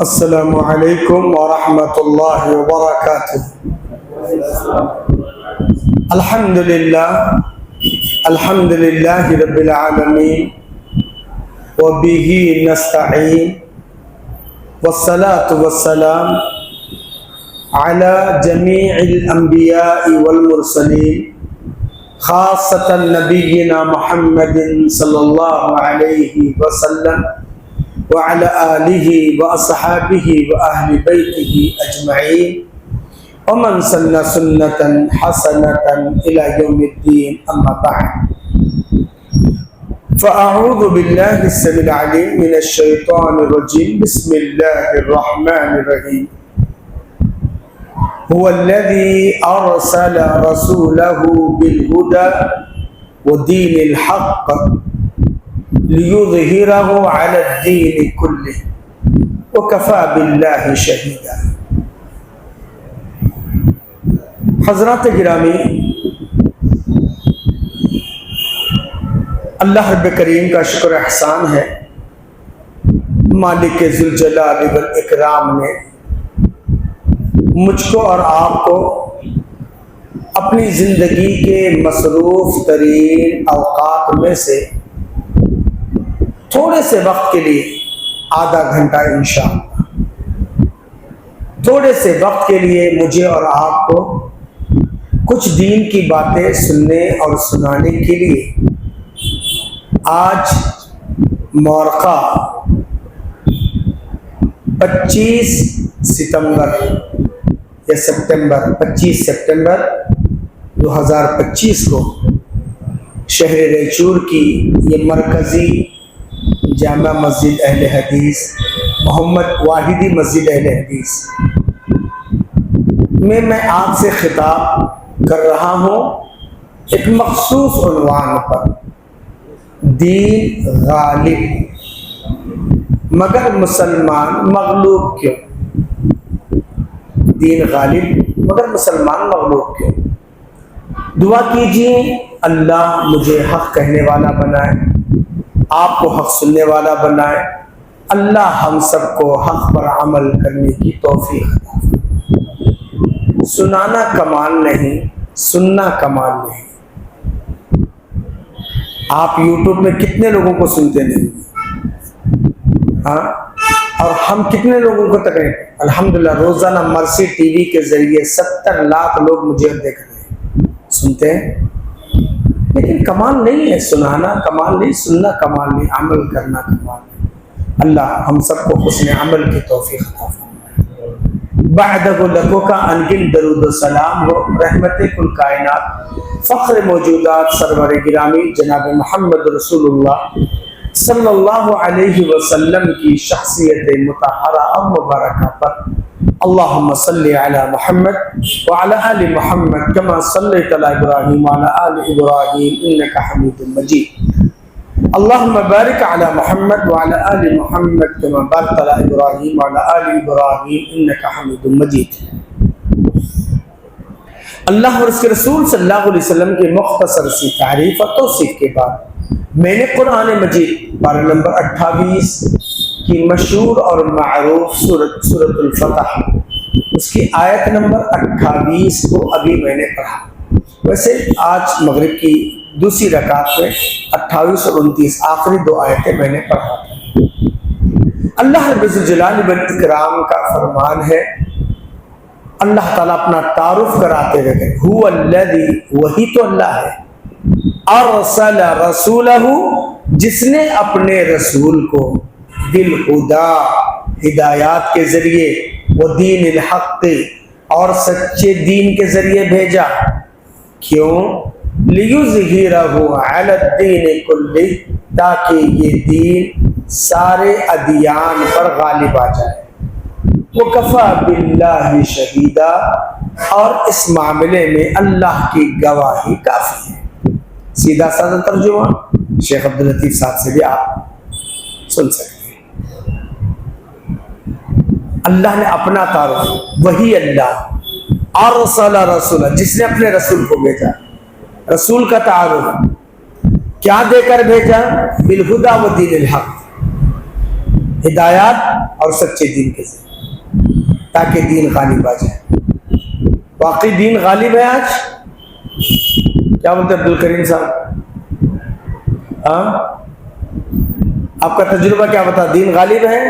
السلام علیکم ورحمۃ اللہ وبرکاتہ۔ الحمد للہ رب العالمین وبہ نستعین والصلاة والسلام علی جمیع الانبیاء والمرسلین خاصۃ نبینا محمد صلی اللہ علیہ وسلم وعلى آلہ واصحابہ واہل بیتہ اجمعین ومن سن سنة حسنة الى یوم الدین، اما بعد فاعوذ باللہ السمیع العلیم من الشیطان الرجیم، بسم اللہ الرحمن الرحیم۔ هو الذي ارسل رسوله بالهدى ودين الحق لِيُظْهِرَهُ عَلَى الدِّينِ كُلِّهِ وَكَفَى بِاللَّهِ شَهِيدًا۔ حضرات گرامی، اللہ رب کریم کا شکر احسان ہے، مالک ذوالجلال والاکرام نے مجھ کو اور آپ کو اپنی زندگی کے مصروف ترین اوقات میں سے تھوڑے سے وقت کے لیے، آدھا گھنٹہ انشاءاللہ، تھوڑے سے وقت کے لیے مجھے اور آپ کو کچھ دین کی باتیں سننے اور سنانے کے لیے آج مورخہ 25 سپتمبر 2025 کو شہر ریچور کی یہ مرکزی جامع مسجد اہل حدیث، محمد واحدی مسجد اہل حدیث میں آپ سے خطاب کر رہا ہوں ایک مخصوص عنوان پر، دین غالب مگر مسلمان مغلوب کیوں؟ دین غالب مگر مسلمان مغلوب کیوں؟ دعا کیجیے اللہ مجھے حق کہنے والا بنائے، آپ کو حق سننے والا بنائے، اللہ ہم سب کو حق پر عمل کرنے کی توفیق عطا فرمائے۔ سنانا کمال نہیں، سننا کمال نہیں۔ آپ یوٹیوب میں کتنے لوگوں کو سنتے نہیں، ہاں، اور ہم کتنے لوگوں کو تقریر، الحمدللہ روزانہ مرسی ٹی وی کے ذریعے 70 لاکھ لوگ مجھے دیکھ رہے ہیں، سنتے ہیں، لیکن کمال نہیں ہے سنانا، کمال نہیں سننا، کمال نہیں عمل کرنا کمال نہیں۔ اللہ ہم سب کو حسن عمل کی توفیق عطا فرمائے۔ بعدہ لکو کا انگن درود و سلام ہو رحمت کل کائنات، فخر موجودات، سرور گرامی جناب محمد رسول اللہ صلی اللہ علیہ وسلم کی شخصیت مطہرہ اور مبارکہ پر اللہم صلی علی محمد وعلی آل محمد کما صلیت علی ابراہیم وعلی آل ابراہیم انکا حمید مجید، اللہم بارک علی محمد وعلی آل محمد کما بارکت علی ابراہیم وعلی آل ابراہیم انکا حمید مجید۔ اللہ اور اس کے رسول صلی اللہ علیہ وسلم کی مختصر سی تعریف اور توصیف کے بعد میں نے قرآن مجید پارہ نمبر 28 کی مشہور اور معروف سورۃ الفتح، اس کی آیت نمبر 28 کو ابھی میں نے پڑھا۔ ویسے آج مغرب کی دوسری رکعت میں 28 اور 29 آخری 2 آیتیں میں نے پڑھا تھا۔ اللہ رب الجلال والاکرام کا فرمان ہے، اللہ تعالیٰ اپنا تعارف کراتے ہوئے کہ هو الذی، وہی تو اللہ ہے، ارسل رسولہ، جس نے اپنے رسول کو بالہدیٰ، ہدایات کے ذریعے، ودین الحق، اور سچے دین کے ذریعے بھیجا۔ کیوں؟ لیظہرہ علی الدین کلہ، تاکہ یہ دین سارے ادیان پر غالب آ جائے۔ وکفیٰ باللہ شہیدا، اور اس معاملے میں اللہ کی گواہی کافی ہے۔ سیدھا سادہ ترجمہ شیخ عبداللطیف صاحب سے بھی آپ سن سکتے ہیں۔ اللہ نے اپنا تعارف، وہی اللہ، ارسل رسولہ، جس نے اپنے رسول کو بھیجا۔ رسول کا تعارف کیا دے کر بھیجا؟ بالہدیٰ ودین الحق، ہدایات اور سچے دین کے ذریعے، تاکہ دین غالب آ جائے۔ واقعی دین غالب ہے آج؟ کیا بولتے عبد الکریم صاحب؟ ہاں، آپ کا تجربہ کیا بتا، دین غالب ہے؟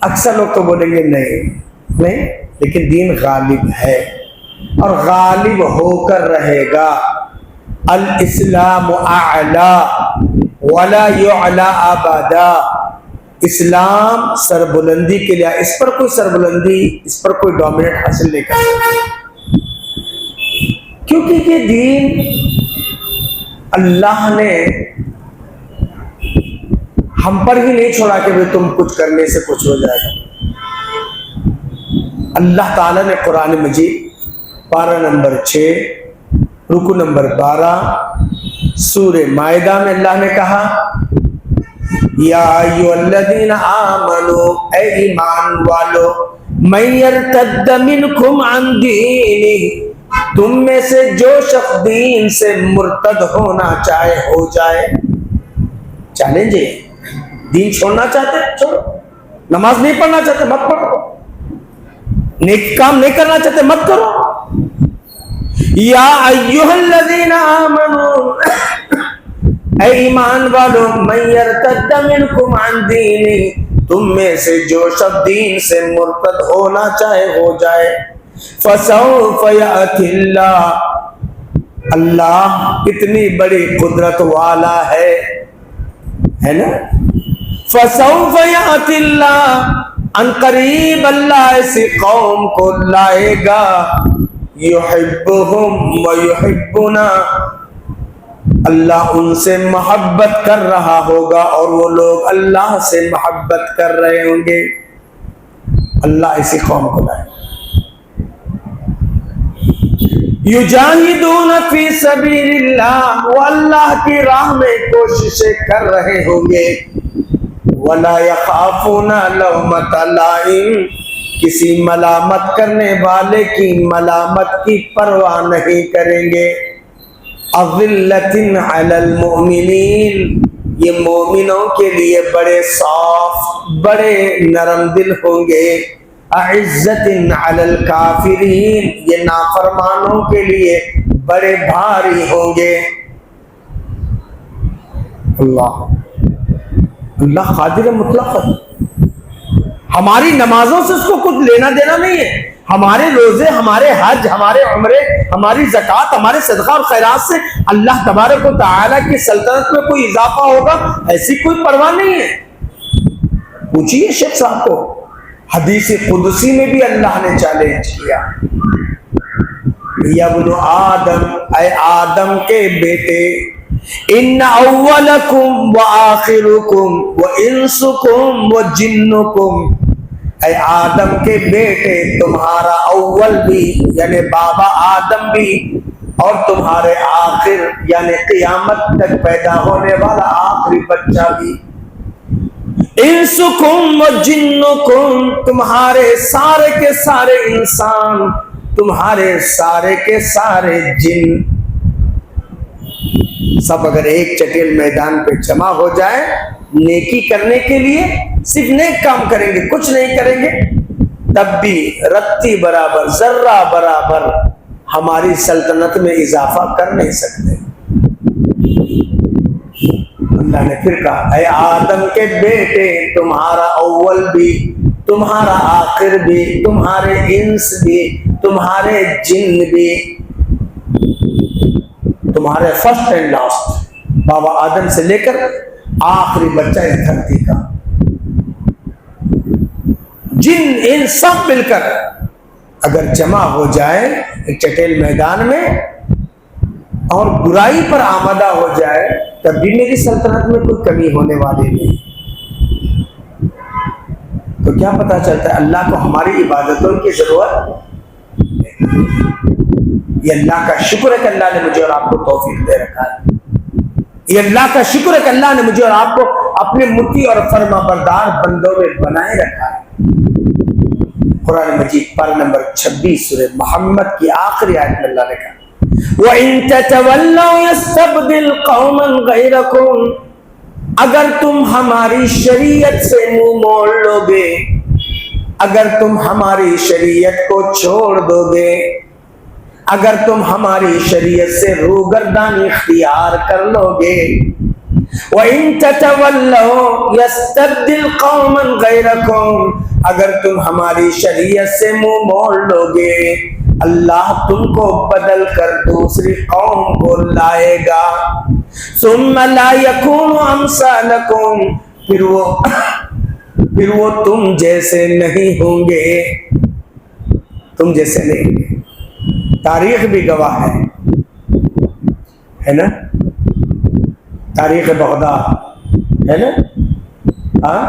اکثر لوگ تو بولیں گے نہیں، لیکن دین غالب ہے اور غالب ہو کر رہے گا۔ الاسلام اعلی ولا یعلی ابدا، اسلام سربلندی کے لیے، اس پر کوئی سربلندی، اس پر کوئی ڈومینیٹ حاصل نہیں کر سکتا، کیونکہ یہ دین اللہ نے ہم پر ہی نہیں چھوڑا کہ تم کچھ کرنے سے کچھ ہو جائے گا۔ اللہ تعالیٰ نے قرآن مجید پارہ نمبر 6 رکو نمبر 12 سورہ مائدہ میں اللہ نے کہا، یا ایھا الذین آمنوا، اے ایمان والو، من یرتد منکم عن دینہ، تم میں سے جو شخص دین سے مرتد ہونا چاہے ہو جائے۔ چیلنج ہے، دین چھوڑنا چاہتے چھوڑو، نماز نہیں پڑھنا چاہتے مت پڑھو، نیک کام نہیں کرنا چاہتے مت کرو۔ یا ایھا الذین آمنوا، اے ایمان والو، من یرتد منکم عن دینہ، تم میں سے جو شخص دین سے مرتد ہونا چاہے ہو جائے، فسوف یأتی اللہ، اللہ کتنی بڑی قدرت والا ہے نا، فسوف یأتی اللہ، ان قریب اللہ ایسی قوم کو لائے گا، یحبہم ویحبنا، اللہ ان سے محبت کر رہا ہوگا اور وہ لوگ اللہ سے محبت کر رہے ہوں گے۔ اللہ ایسی قوم کو لائے گا۔ یجاہدون فی سبیل اللہ، وہ اللہ کی راہ میں کوششیں کر رہے ہوں گے، ولا یخافون لومۃ لائم، کسی ملامت کرنے والے کی ملامت کی پرواہ نہیں کریں گے۔ اذلۃ علی المؤمنین، یہ مومنوں کے لیے بڑے صاف، بڑے نرم دل ہوں گے۔ اعزۃ علی الکافرین، یہ نافرمانوں کے لیے بڑے بھاری ہوں گے۔ اللہ قادر مطلق ہے، ہماری نمازوں سے اس کو کچھ لینا دینا نہیں ہے، ہمارے روزے، ہمارے حج، ہمارے عمرے، ہماری زکوٰۃ، ہمارے صدقہ اور خیرات سے اللہ تبارک و تعالیٰ کی سلطنت میں کوئی اضافہ ہوگا، ایسی کوئی پرواہ نہیں ہے۔ پوچھئے شیخ صاحب کو، حدیث قدسی میں بھی اللہ نے چیلنج کیا، یا ابن آدم، اے آدم کے بیٹے، ان اولکم وآخرکم وانسکم وجنکم، اے آدم کے بیٹے، تمہارا اول بھی یعنی بابا آدم بھی، اور تمہارے آخر یعنی قیامت تک پیدا ہونے والا آخری بچہ بھی، انسکم وجنکم، تمہارے سارے کے سارے انسان، تمہارے سارے کے سارے جن، سب اگر ایک چٹیل میدان پہ جمع ہو جائے نیکی کرنے کے لیے، صرف نیک کام کریں گے، کچھ نہیں کریں گے، تب بھی رتی برابر، ذرہ برابر ہماری سلطنت میں اضافہ کر نہیں سکتے۔ اللہ نے پھر کہا، اے آدم کے بیٹے، تمہارا اول بھی، تمہارا آخر بھی، تمہارے انس بھی، تمہارے جن بھی، تمہارے فرسٹ اینڈ لاسٹ، بابا آدم سے لے کر آخری بچہ اس دھرتی کا، جن ان سب مل کر اگر جمع ہو جائے ایک چٹیل میدان میں اور برائی پر آمادہ ہو جائے، تب بھی میری سلطنت میں کوئی کمی ہونے والی نہیں۔ تو کیا پتا چلتا ہے اللہ کو ہماری عبادتوں کی ضرورت؟ یہ اللہ کا شکر ہے کہ اللہ نے مجھے اور آپ کو توفیق دے رکھا ہے، یہ اللہ کا شکر ہے کہ اللہ نے مجھے اور آپ کو اپنے مطیع اور فرما بردار بندوں میں بنائے رکھا ہے۔ قرآن مجید پارہ نمبر 26 سورہ محمد کی آخری آیت میں اللہ نے کہا، وَإِن تَتَوَلَّوْا يَسْتَبْدِلْ قَوْمًا غَيْرَكُمْ، اگر تم ہماری شریعت سے منہ موڑ لو گے، اگر تم ہماری شریعت کو چھوڑ دو گے، اگر تم ہماری شریعت سے روگردانی اختیار کر لو گے، وَإِن تَتَوَلَّوْا يَسْتَبْدِلْ قَوْمًا غَيْرَكُمْ، اگر تم ہماری شریعت سے منہ موڑ لو گے، اللہ تم کو بدل کر دوسری قوم کو لائے گا، ثُمَّ لَا يَكُونُ أَمْثَالَكُمْ، پھر وہ تم جیسے نہیں ہوں گے، تم جیسے نہیں ہوں گے۔ تاریخ بھی گواہ ہے نا، تاریخ بغداد ہے نا، ہاں،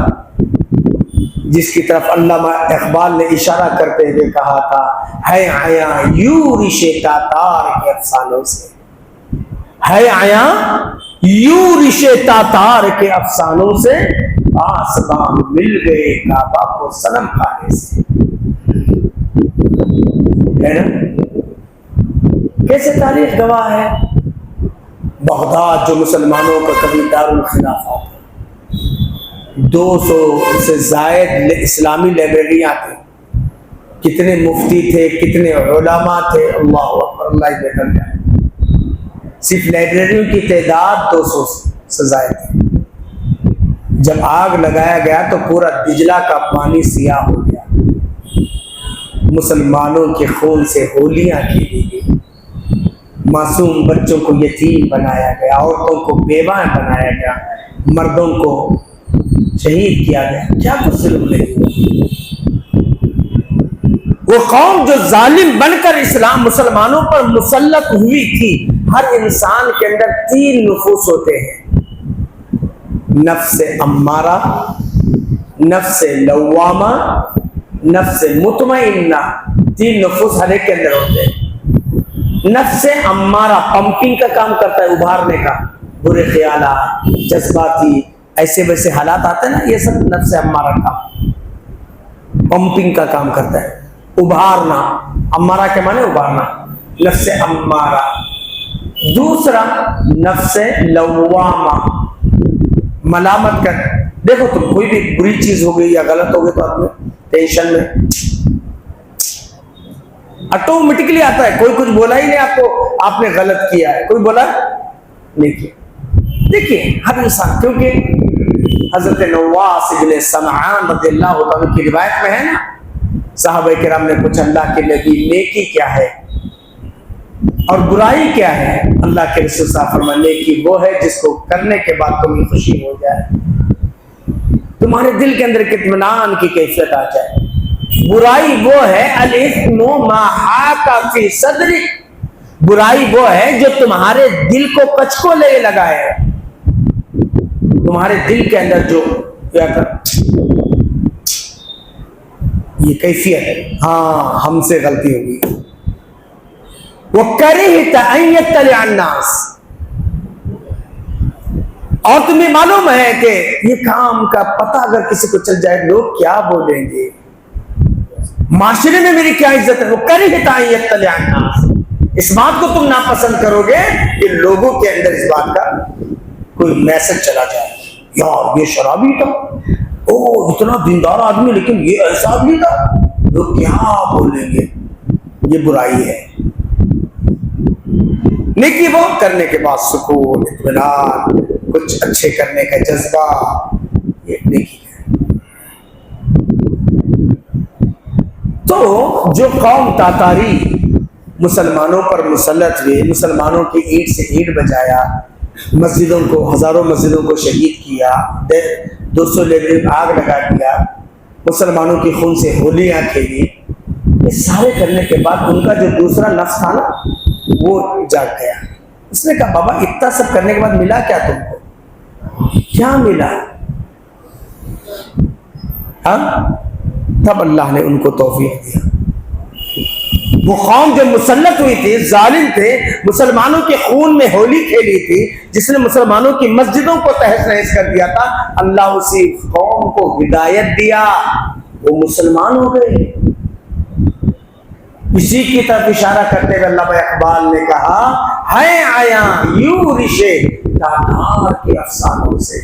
جس کی طرف علامہ اقبال نے اشارہ کرتے ہوئے کہا تھا، ہے آیا یورش تاتار کے افسانوں سے، ہے آیا یورش تاتار کے افسانوں سے، آسمان مل گئے کعبہ کو صنم کھانے سے، ہے نا؟ کیسے تاریخ گواہ ہے؟ بغداد جو مسلمانوں کا کبھی دارالخلافہ تھا، 200 سے زائد اسلامی لائبریریاں تھیں، کتنے مفتی تھے، کتنے علماء تھے، اللہ اکبر، اللہ بہتر جائے، صرف لائبریریوں کی تعداد 200 سے زائد تھی۔ جب آگ لگایا گیا تو پورا دجلہ کا پانی سیاہ ہو گیا، مسلمانوں کے خون سے ہولیاں کھیلی گئی، معصوم بچوں کو یتیم بنایا گیا، عورتوں کو بیوہ بنایا گیا، مردوں کو شہید کیا گیا، کیا کچھ ظلم نہیں ہوا۔ وہ قوم جو ظالم بن کر اسلام مسلمانوں پر مسلط ہوئی تھی، ہر انسان کے اندر 3 نفوس ہوتے ہیں، نفس امارہ، نفس لوامہ، نفس مطمئنہ، 3 نفوس ہر ایک کے اندر ہوتے ہیں۔ نفس امارہ پمپنگ کا کام کرتا ہے، ابھارنے کا، برے خیالات، جذباتی ایسے ویسے حالات آتے ہیں نا، یہ سب نفس امارہ کا پمپنگ کا کام کرتا ہے، ابھارنا، امارہ کے معنی ابھارنا، نفس امارہ۔ دوسرا نفس لوامہ، ملامت کر، دیکھو تم کوئی بھی بری چیز ہو گئی یا غلط ہو گئی تو آپ میں ٹینشن میں آٹومیٹکلی آتا ہے، کوئی کچھ بولا ہی نہیں آپ کو، آپ نے غلط کیا ہے، کوئی بولا نہیں کیا۔ دیکھیے ہر انسان، کیونکہ حضرت نواس بن سمعان رضی اللہ عنہ کی روایت میں ہے نا، صحابہ کرام نے پوچھا اللہ کے نبی نیکی کیا ہے اور برائی کیا ہے؟ اللہ کے رسول صاحب فرماتے ہیں نیکی وہ ہے جس کو کرنے کے بعد تمہیں خوشی ہو جائے، تمہارے دل کے اندر اطمینان کی کیفیت آ جائے۔ برائی وہ ہے الاثم ما حاک فی صدرک، برائی وہ ہے جو تمہارے دل کو کچکو لے لگا ہے، تمہارے دل کے اندر جو یہ کیفیت ہے، ہاں ہم سے غلطی ہوگی۔ وَكَرِهْتَ أَن يَطَّلِعَ النَّاسِ، اور تمہیں معلوم ہے کہ یہ کام کا پتہ اگر کسی کو چل جائے لوگ کیا بولیں گے، معاشرے میں میری کیا عزت ہے۔ وَكَرِهْتَ أَن يَطَّلِعَ النَّاسِ، اس بات کو تم ناپسند کرو گے کہ لوگوں کے اندر اس بات کا کوئی میسج چلا جائے، یار یہ شرابی تھا، او اتنا دیندار آدمی لیکن یہ ایسا آدمی تھا، لوگ کیا بولیں گے، یہ برائی ہے۔ نیکی وہ کرنے کے بعد سکون، اطمینان، کچھ اچھے کرنے کا جذبہ، یہ نیکی ہے۔ تو جو قوم تاتاری مسلمانوں پر مسلط ہوئے، مسلمانوں کی اینٹ سے اینٹ بجایا، مسجدوں کو، ہزاروں مسجدوں کو شہید کیا، 200 لیبروں میں آگ لگا دیا، مسلمانوں کی خون سے ہولیاں کھیلی، یہ سارے کرنے کے بعد ان کا جو دوسرا نفس تھا نا وہ جاگ گیا۔ اس نے کہا بابا اتنا سب کرنے کے بعد ملا کیا تم کو، کیا ملا؟ ہاں، تب اللہ نے ان کو توفیق دیا۔ وہ قوم جو مسلط ہوئی تھی، ظالم تھے، مسلمانوں کے خون میں ہولی کھیلی تھی، جس نے مسلمانوں کی مسجدوں کو تہس نہس کر دیا تھا، اللہ اسی قوم کو ہدایت دیا، وہ مسلمان ہو گئے۔ اسی کی طرف اشارہ کرتے ہوئے علامہ اقبال نے کہا، ہے آیا یورش تاتار کے افسانوں سے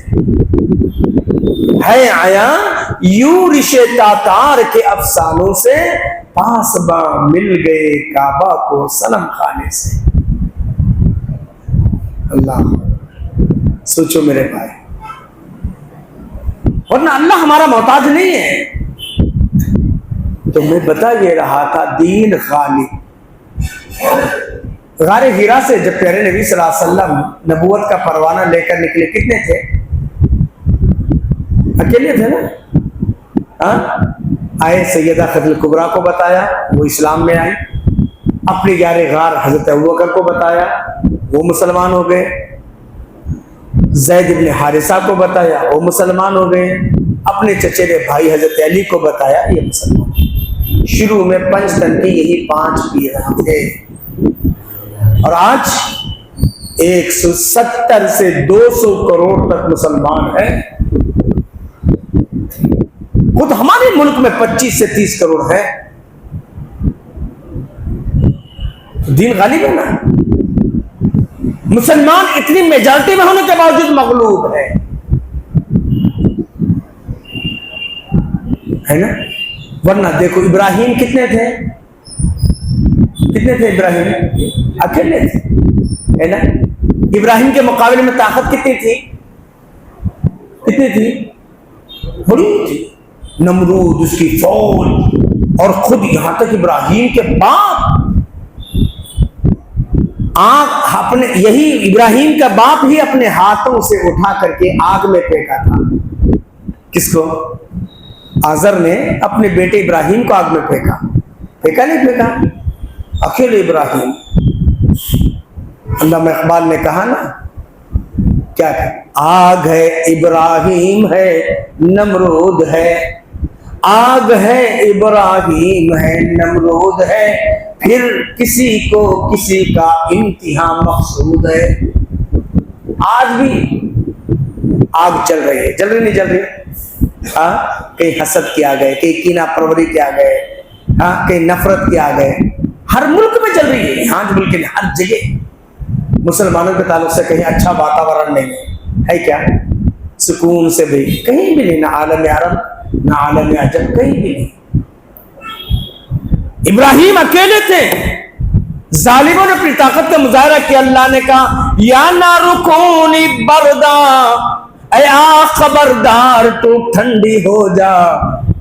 ہے آیا، یوں رشے تاتار کے افسانوں سے، پاسباں مل گئے کعبہ کو صنم خانے سے۔ اللہ، سوچو میرے بھائی، ورنہ اللہ ہمارا محتاج نہیں ہے۔ تو میں بتا یہ رہا تھا، دین غالب۔ غار ہیرا سے جب پیارے نبی صلی اللہ علیہ وسلم نبوت کا پروانہ لے کر نکلے، کتنے تھے؟ اکیلے تھے نا؟ آئے سیدہ خدیجہ کبریٰ کو بتایا، وہ اسلام میں آئی۔ اپنے گیارے غار حضرت ابوبکر کو بتایا، وہ مسلمان ہو گئے۔ زید بن حارثہ کو بتایا، وہ مسلمان ہو گئے۔ اپنے چچیرے بھائی حضرت علی کو بتایا، یہ مسلمان۔ شروع میں پنج تن کے یہی 5 پیران تھے، اور آج 170 سے 200 کروڑ تک مسلمان ہیں۔ خود ہمارے ملک میں 25 سے 30 کروڑ ہے۔ دین غالب ہے نا۔ مسلمان اتنی میجارٹی میں ہونے کے باوجود مغلوب ہے نا۔ ورنہ دیکھو ابراہیم کتنے تھے؟ کتنے تھے ابراہیم؟ اکیلے تھے، ہے نا۔ ابراہیم کے مقابلے میں طاقت کتنی تھی؟ کتنی تھی؟ بڑی تھی۔ نمرود، اس کی فوج، اور خود یہاں تک ابراہیم کے باپ، اپنے یہی ابراہیم کا باپ ہی اپنے ہاتھوں سے اٹھا کر کے آگ میں پھینکا تھا۔ کس کو؟ آزر نے اپنے بیٹے ابراہیم کو آگ میں پھینکا۔ پھینکا نہیں پھینکا؟ اکیلے ابراہیم۔ علامہ اقبال نے کہا نا، کیا کہ آگ ہے ابراہیم ہے نمرود ہے، آگ ہے ابراہیم ہے نمرود ہے، پھر کسی کو کسی کا امتحان مقصود ہے۔ آج بھی آگ چل رہی ہے، جل رہی نہیں جل رہی؟ کہیں حسد کے آ گئے، کہیں کینہ پروری کے آ گئے، کہیں نفرت کے آ گئے۔ ہر ملک میں چل رہی ہے، ہاں ملک میں ہر جگہ۔ مسلمانوں کے تعلق سے کہیں اچھا واتاورن نہیں ہے کیا؟ سکون سے بھی کہیں بھی نہیں، نہ عالم عرب نہ عالم عجم، کہیں بھی نہیں۔ ابراہیم اکیلے تھے، ظالموں نے اپنی طاقت کا مظاہرہ کیا۔ اللہ نے کہا یا نار کونی بردا، اے آگ خبردار تو ٹھنڈی ہو جا،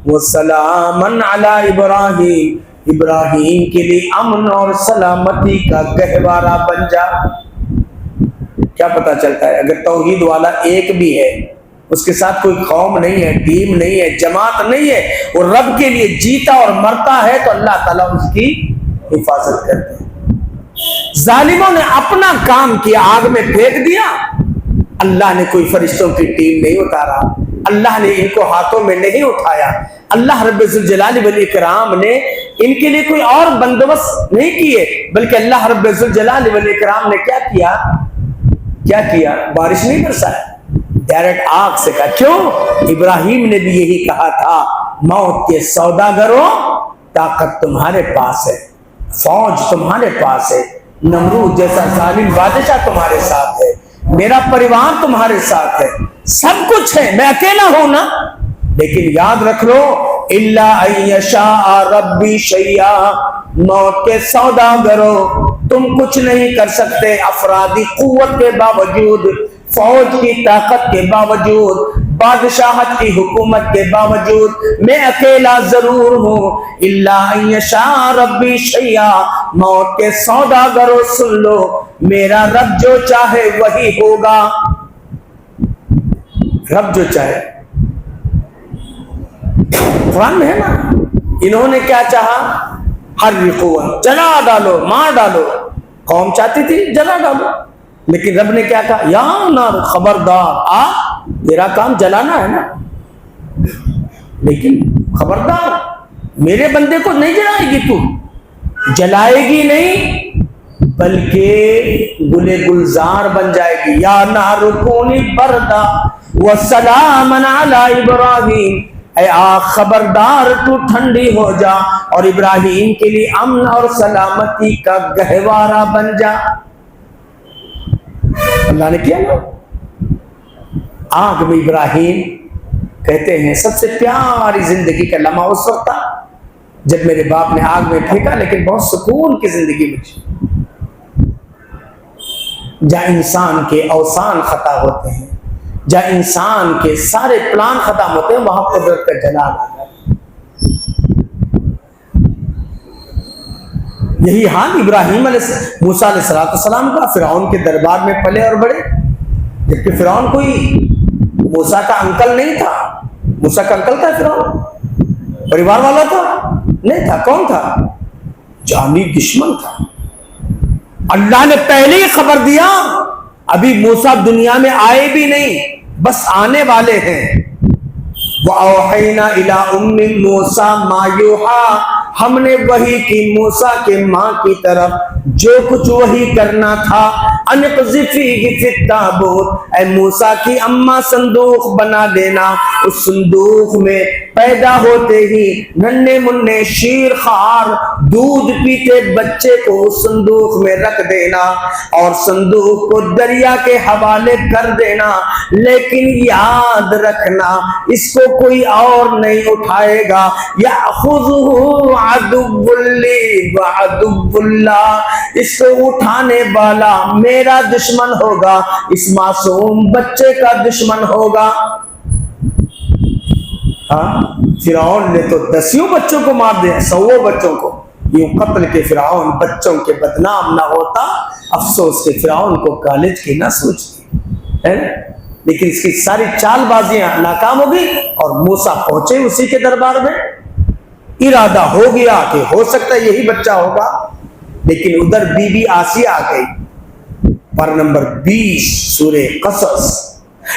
وہ سلامن علی ابراہیم، ابراہیم کے لیے امن اور سلامتی کا گہوارہ بن جا۔ کیا پتا چلتا ہے؟ اگر توحید والا ایک بھی ہے، اس کے ساتھ کوئی قوم نہیں ہے، ٹیم نہیں ہے، جماعت نہیں ہے، وہ رب کے لیے جیتا اور مرتا ہے، تو اللہ تعالیٰ اس کی حفاظت کرتے ہیں۔ ظالموں نے اپنا کام کیا، آگ میں پھینک دیا۔ اللہ نے کوئی فرشتوں کی ٹیم نہیں اتارا، اللہ نے ان کو ہاتھوں میں نہیں اٹھایا، اللہ رب ذوالجلال والاکرام نے ان کے لیے کوئی اور بندوبست نہیں کیے، بلکہ اللہ رب ذوالجلال والاکرام نے کیا کیا؟ کیا کیا؟ بارش نہیں برسایا، ڈائریکٹ آگ سے کہا۔ کیوں؟ ابراہیم نے بھی یہی کہا تھا، موت کے سوداگروں، طاقت تمہارے پاس ہے، فوج تمہارے پاس ہے، نمرود جیسا ظالم بادشاہ تمہارے ساتھ ہے، میرا پریوار تمہارے ساتھ ہے، سب کچھ ہے، میں اکیلا ہوں نا۔ لیکن یاد رکھ لو، الا ان یشاء ربی شیئا، موت کے سوداگروں، تم کچھ نہیں کر سکتے، افرادی قوت کے باوجود، فوج کی طاقت کے باوجود، بادشاہت کی حکومت کے باوجود، میں اکیلا ضرور ہوں۔ الا ان یشاء ربی شیئا، موت کے سوداگروں سن لو، میرا رب جو چاہے وہی ہوگا۔ رب جو چاہے، قرآن میں ہے نا، انہوں نے کیا چاہا؟ حرقوا، جلا ڈالو، مار ڈالو۔ قوم چاہتی تھی جلا ڈالو، لیکن رب نے کیا کہا؟ یا نار خبردار، تیرا کام جلانا ہے نا، لیکن خبردار، میرے بندے کو نہیں جلائے گی، تو جلائے گی نہیں بلکہ گلے گلزار بن جائے گی۔ یا نار کونی بردا وسلام علی ابراہیم، اے آگ خبردار تو ٹھنڈی ہو جا اور ابراہیم کے لیے امن اور سلامتی کا گہوارہ بن جا۔ اللہ نے کیا نا. آگ میں ابراہیم کہتے ہیں سب سے پیاری زندگی کا لمحہ اس وقت تھا جب میرے باپ نے آگ میں پھینکا, لیکن بہت سکون کی زندگی مجھے. جہاں انسان کے اوسان خطا ہوتے ہیں, جہاں انسان کے سارے پلان ختم ہوتے ہیں, وہاں قدرت کا جلال آتا ہے. یہی حال ابراہیم موسیٰ علیہ السلام کا فرعون کے دربار میں پلے اور بڑے, جبکہ فرعون کوئی موسیٰ کا انکل نہیں تھا. موسیٰ کا انکل تھا فرعون, پریوار والا تھا نہیں تھا. کون تھا؟ جانی دشمن تھا. اللہ نے پہلے ہی خبر دیا, ابھی موسیٰ دنیا میں آئے بھی نہیں, بس آنے والے ہیں. وَأَوْحَيْنَا إِلَىٰ أُمِّ مُوسَىٰ مَا يُوحَىٰ, ہم نے وحی کی موسیٰ کے ماں کی طرف جو کچھ وحی کرنا تھا. ان اقذفیہ فی التابوت, اے موسیٰ کی اماں صندوق بنا دینا, اس صندوق میں پیدا ہوتے ہی ننھے منھے شیر خوار دودھ پیتے بچے کو اس صندوق میں رکھ دینا اور صندوق کو دریا کے حوالے کر دینا. لیکن یاد رکھنا اس کو کوئی اور نہیں اٹھائے گا. یأخذہ عدو لی وعدو اللہ, اس کو اٹھانے والا میرا دشمن ہوگا, اس معصوم بچے کا دشمن ہوگا. فرعون نے تو 10 بچوں کو مار دیا, 100 بچوں کو. یوں قتل کے فرعون بچوں کے بدنام نہ ہوتا, افسوس کے فرعون کو کالج کی نہ سوچتی. لیکن اس کی ساری چال بازیاں ناکام ہو گئی اور موسیٰ پہنچے اسی کے دربار میں. ارادہ ہو گیا کہ ہو سکتا ہے یہی بچہ ہوگا, لیکن ادھر بی بی آسیہ آ گئی. پر نمبر 20 سورہ قصص,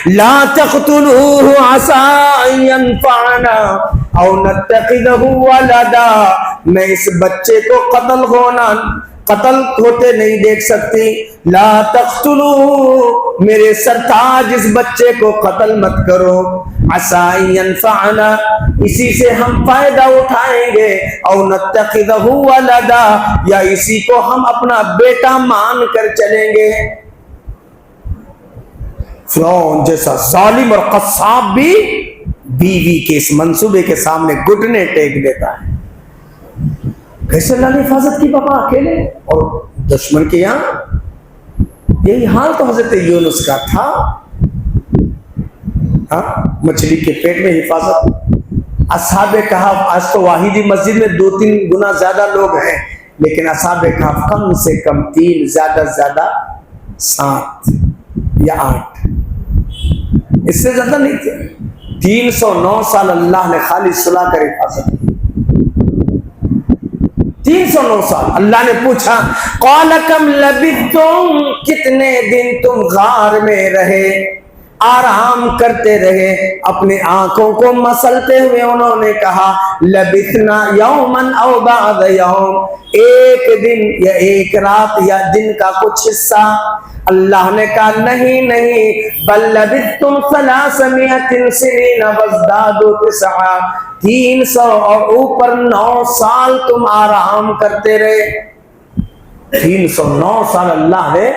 لا تقتلوه عسى ان ينفعنا او نتخذه ولدا, میں اس بچے کو قتل ہوتے نہیں دیکھ سکتی. لا تقتلوه, میرے سرتاج اس بچے کو قتل مت کرو. عسى ان ينفعنا, اسی سے ہم فائدہ اٹھائیں گے. او نتخذه ولدا, یا اسی کو ہم اپنا بیٹا مان کر چلیں گے. فرعون جیسا ظالم اور قصاب بھی بیوی کے اس منصوبے کے سامنے گھٹنے ٹیک دیتا ہے. کیسے اللہ نے حفاظت کی بابا اکیلے, اور دشمن کے یہاں. یہی حال تو حضرت یونس کا تھا. مچھلی کے پیٹ میں حفاظت. اصحاب کہف, آج تو واحدی مسجد میں 2-3 گنا زیادہ لوگ ہیں, لیکن اصحاب کہف کم سے کم 3, زیادہ سے زیادہ 7 یا 8, اس سے زیادہ نہیں تھے. 309 سال اللہ نے خالی صلح کر حفاظت کی. 309 سال. اللہ نے پوچھا قال کم لبثتم, کتنے دن تم غار میں رہے, آرام کرتے رہے. اپنے آنکھوں کو مسلتے ہوئے انہوں نے کہا لبثنا یوما او بعد یوم, ایک دن یا ایک رات یا دن کا کچھ حصہ. اللہ نے کہا نہیں بل لبثتم 300 سنین وازدادوا 9, 300 اور اوپر 9 سال تم آرام کرتے رہے. 309 سال اللہ نے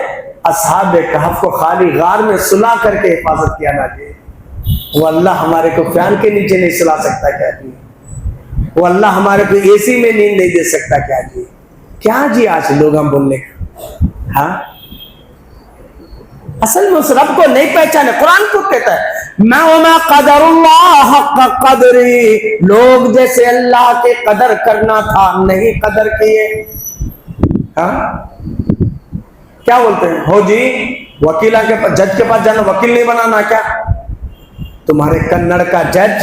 اصحاب کہف کو خالی غار میں سلا کر کے حفاظت کیا. نہ کہ وہ اللہ ہمارے کو فین کے نیچے نہیں سلا سکتا کیا جی؟ وہ اللہ ہمارے کو اے سی میں نیند نہیں دے سکتا کیا جی؟ کیا جی آج لوگ ہم بولنے کا. ہاں اصل میں اس رب کو نہیں پہچانے. قرآن کو کہتا ہے ما وما قدر اللہ حق قدری, لوگ جیسے اللہ کے قدر کرنا تھا نہیں قدر کیے. کیا بولتے ہیں ہو جی وکیلا کے پاس, جج کے پاس جانا, وکیل نہیں بنانا کیا؟ تمہارے کنڑ کا جج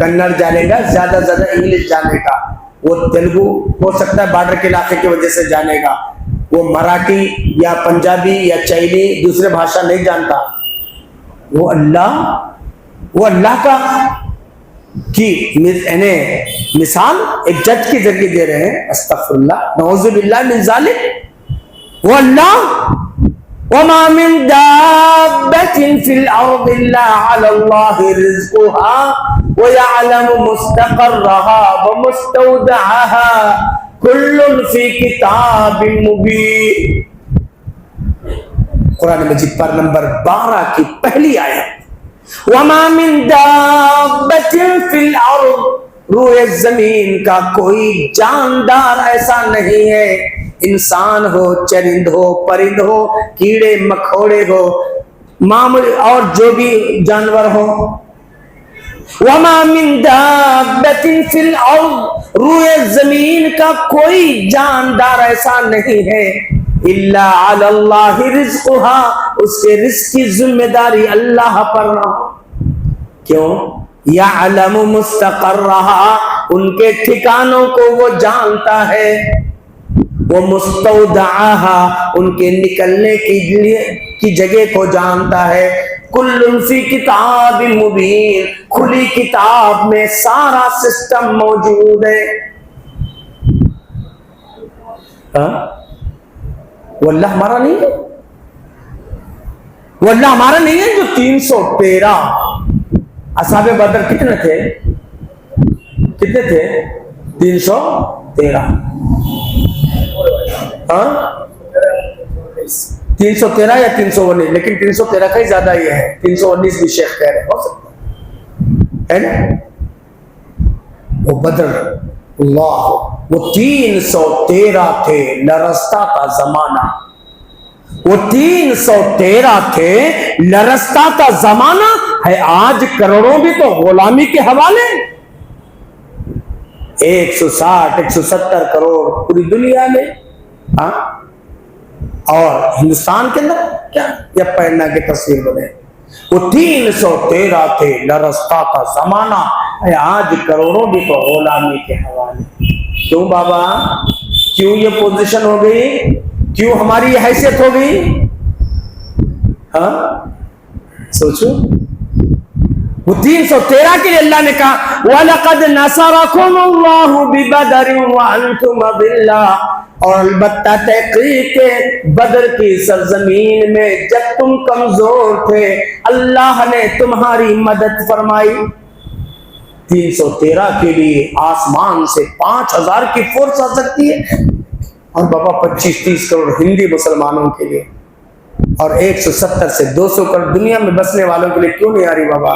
کنڑ جانے گا, زیادہ سے زیادہ انگلش جانے گا. وہ تیلگو ہو سکتا ہے بارڈر کے علاقے کی وجہ سے جانے گا. وہ مراٹھی یا پنجابی یا چینی دوسرے بھاشا نہیں جانتا. وہ اللہ کا کی مثال ایک جج کے ذریعے دے رہے ہیں. استغفر اللہ, نعوذ باللہ من ذالک. وہ اللہ وما من دابة في الأرض إلا على الله رزقها ويعلم مستقرها ومستودعها كل في كتاب مبين. قرآن مجید پر نمبر 12 کی پہلی آیت، وَمَا مِن دَابَّةٍ فِي الْأَرْضِ، روئے زمین کا کوئی جاندار ایسا نہیں ہے، انسان ہو، چرند ہو، پرند ہو، کیڑے مکوڑے ہو، معمولی اور جو بھی جانور ہو، وَمَا مِن دَابَّةٍ فِي الْأَرْضِ، روئے زمین کا کوئی جاندار ایسا نہیں ہے، إِلَّا عَلَى اللَّهِ رِزْقُهَا، اس کے رزق کی ذمہ داری اللہ پر نہ ہو۔ کیوں؟ يَعْلَمُ مُسْتَقَرَّهَا، ان کے ٹھکانوں کو وہ جانتا ہے، وہ مستودعها، ان کے نکلنے کی جگہ کو جانتا ہے، کل فی کتاب مبین، کھلی کتاب میں سارا سسٹم موجود ہے۔ وہ اللہ ہمارا نہیں ہے، وہ اللہ ہمارا نہیں ہے جو 313 اصحاب بدر کتنے تھے؟ 313 313 یا 319، لیکن 313 کا ہی زیادہ یہ ہے، 319 بھی شیخ کہہ رہے ہو سکتا ہے نا۔ وہ بدر، اللہ، وہ 313 تھے، لرزتا تھا زمانہ، وہ 313 تھے، لرزتا تھا زمانہ ہے۔ آج کروڑوں بھی تو غلامی کے حوالے، 160 170 کروڑ پوری دنیا میں، ہاں، اور ہندوستان کے اندر کیا یا پہننا کی تصویر بنے۔ وہ 313 تھے، لرزتا تھا زمانہ ہے، آج کروڑوں بھی تو غلامی کے حوالے۔ کیوں بابا؟ کیوں یہ پوزیشن ہو گئی؟ کیوں ہماری یہ حیثیت ہو گئی؟ ہاں سوچو، وہ 313 کے لیے اللہ نے کہا وَلَقَدْ نَصَرَكُمُ اللَّهُ بِبَدْرٍ وَأَنْتُمْ أَذِلَّةٌ، اور البتہ تحقیق کے بدر کی سرزمین میں جب تم کمزور تھے اللہ نے تمہاری مدد فرمائی۔ 313 کے لیے آسمان سے 5000 کی فورس آ سکتی ہے، اور بابا 25-30 کروڑ ہندی مسلمانوں کے لیے، اور 170 سے 200 کروڑ دنیا میں بسنے والوں کے لیے کیوں نہیں آ رہی بابا؟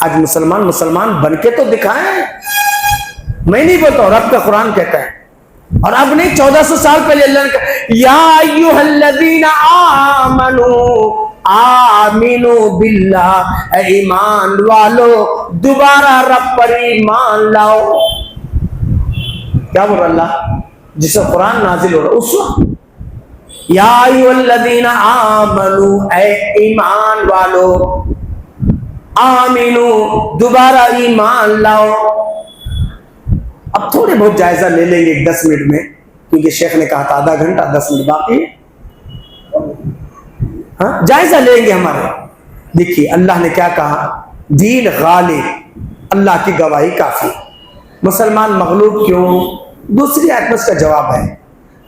آج مسلمان بن کے تو دکھائیں۔ میں نہیں بولتا ہوں، رب کا قرآن کہتا ہے، اور اب نہیں 1400 سال پہلے اللہ نے کہا یا ایھا الذین آمنوا آمنوا باللہ، اے ایمان والو دوبارہ رب پر ایمان لاؤ۔ کیا بول رہا اللہ؟ جس سے قرآن نازل ہو رہا اس وقت، یا ایھا الذین آمنوا، اے ایمان والو، آمنوا، دوبارہ ایمان لاؤ۔ اب تھوڑے بہت جائزہ لے لیں گے 10 منٹ میں، کیونکہ شیخ نے کہا تھا آدھا گھنٹہ، 10 منٹ باقی ہے، ہاں جائزہ لیں گے ہمارے۔ دیکھیے اللہ نے کیا کہا، دین غالب، اللہ کی گواہی کافی، مسلمان مغلوب کیوں؟ دوسری آیت میں اس کا جواب ہے،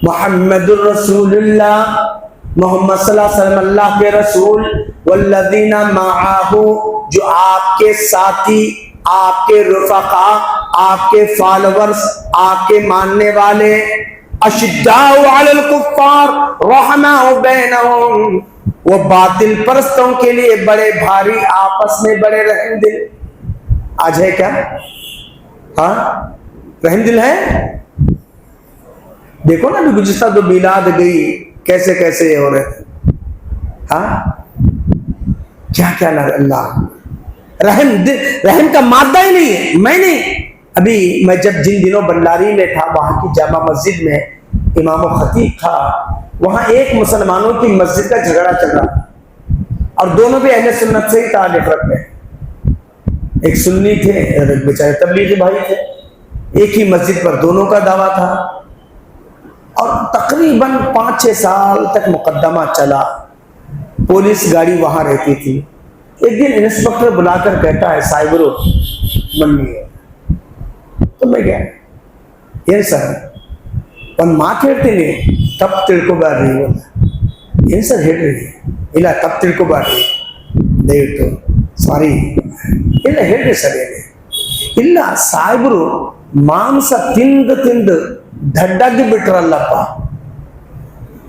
محمد الرسول اللہ، محمد صلی اللہ علیہ وسلم اللہ کے رسول، والذین معہ، جو آپ کے ساتھی، آپ کے رفقا، آپ کے فالورز، آپ کے ماننے والے، اشداء علی الکفار رحماء بینہم، وہ باطل پرستوں کے لیے بڑے بھاری، آپس میں بڑے رحم دل۔ آج ہے کیا؟ ہاں رحم دل ہے؟ دیکھو نا گزشتہ جو میلاد گئی کیسے کیسے ہو رہے تھے، ہاں کیا کیا اللہ رحم کا مادہ ہی نہیں ہے۔ میں جب جن دنوں بنڈاری میں تھا، وہاں کی جامع مسجد میں امام و خطیب تھا، وہاں ایک مسلمانوں کی مسجد کا جھگڑا چل رہا تھا، اور دونوں بھی اہل سنت سے ہی تعلق رکھتے ہیں، ایک سنی تھے اور ایک بیچارے تبلیغی بھائی تھے، ایک ہی مسجد پر دونوں کا دعویٰ تھا، اور تقریباً 5-6 سال تک مقدمہ چلا، پولیس گاڑی وہاں رہتی تھی۔ ایک دن انسپکٹر بلا کر کہتا ہے سائبرو منی ہے، تو میں گیا یہ سر ಒಂದು ಮಾತು ಹೇಳ್ತೀನಿ, ತಪ್ಪು ತಿಳ್ಕೊಬಾರ್ರಿ, ಏನು ಸರ್ ಹೇಳ್ರಿ, ಇಲ್ಲ ತಪ್ಪು ತಿಳ್ಕೊಬಾರ್ರಿ ದಯವಿಟ್ಟು, ಸಾರಿ, ಇಲ್ಲ ಹೇಳ್ರಿ ಸರ್, ಏನೇ ಇಲ್ಲ ಸಾಹೇಬರು ಮಾಂಸ ತಿಂದು ತಿಂದು ದಡ್ಡಾಗಿ ಬಿಟ್ರಲ್ಲಪ್ಪ,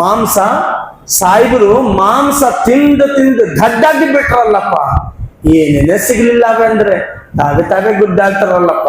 ಮಾಂಸ ಸಾಯಿಬರು ಮಾಂಸ ತಿಂದು ದಡ್ಡಾಗಿ ಬಿಟ್ರಲ್ಲಪ್ಪ, ಏನೇನೇ ಸಿಗ್ಲಿಲ್ಲ ಅಂದ್ರೆ ತಾವೇ ಗುಡ್ಡಾಗ್ತಾರಲ್ಲಪ್ಪ.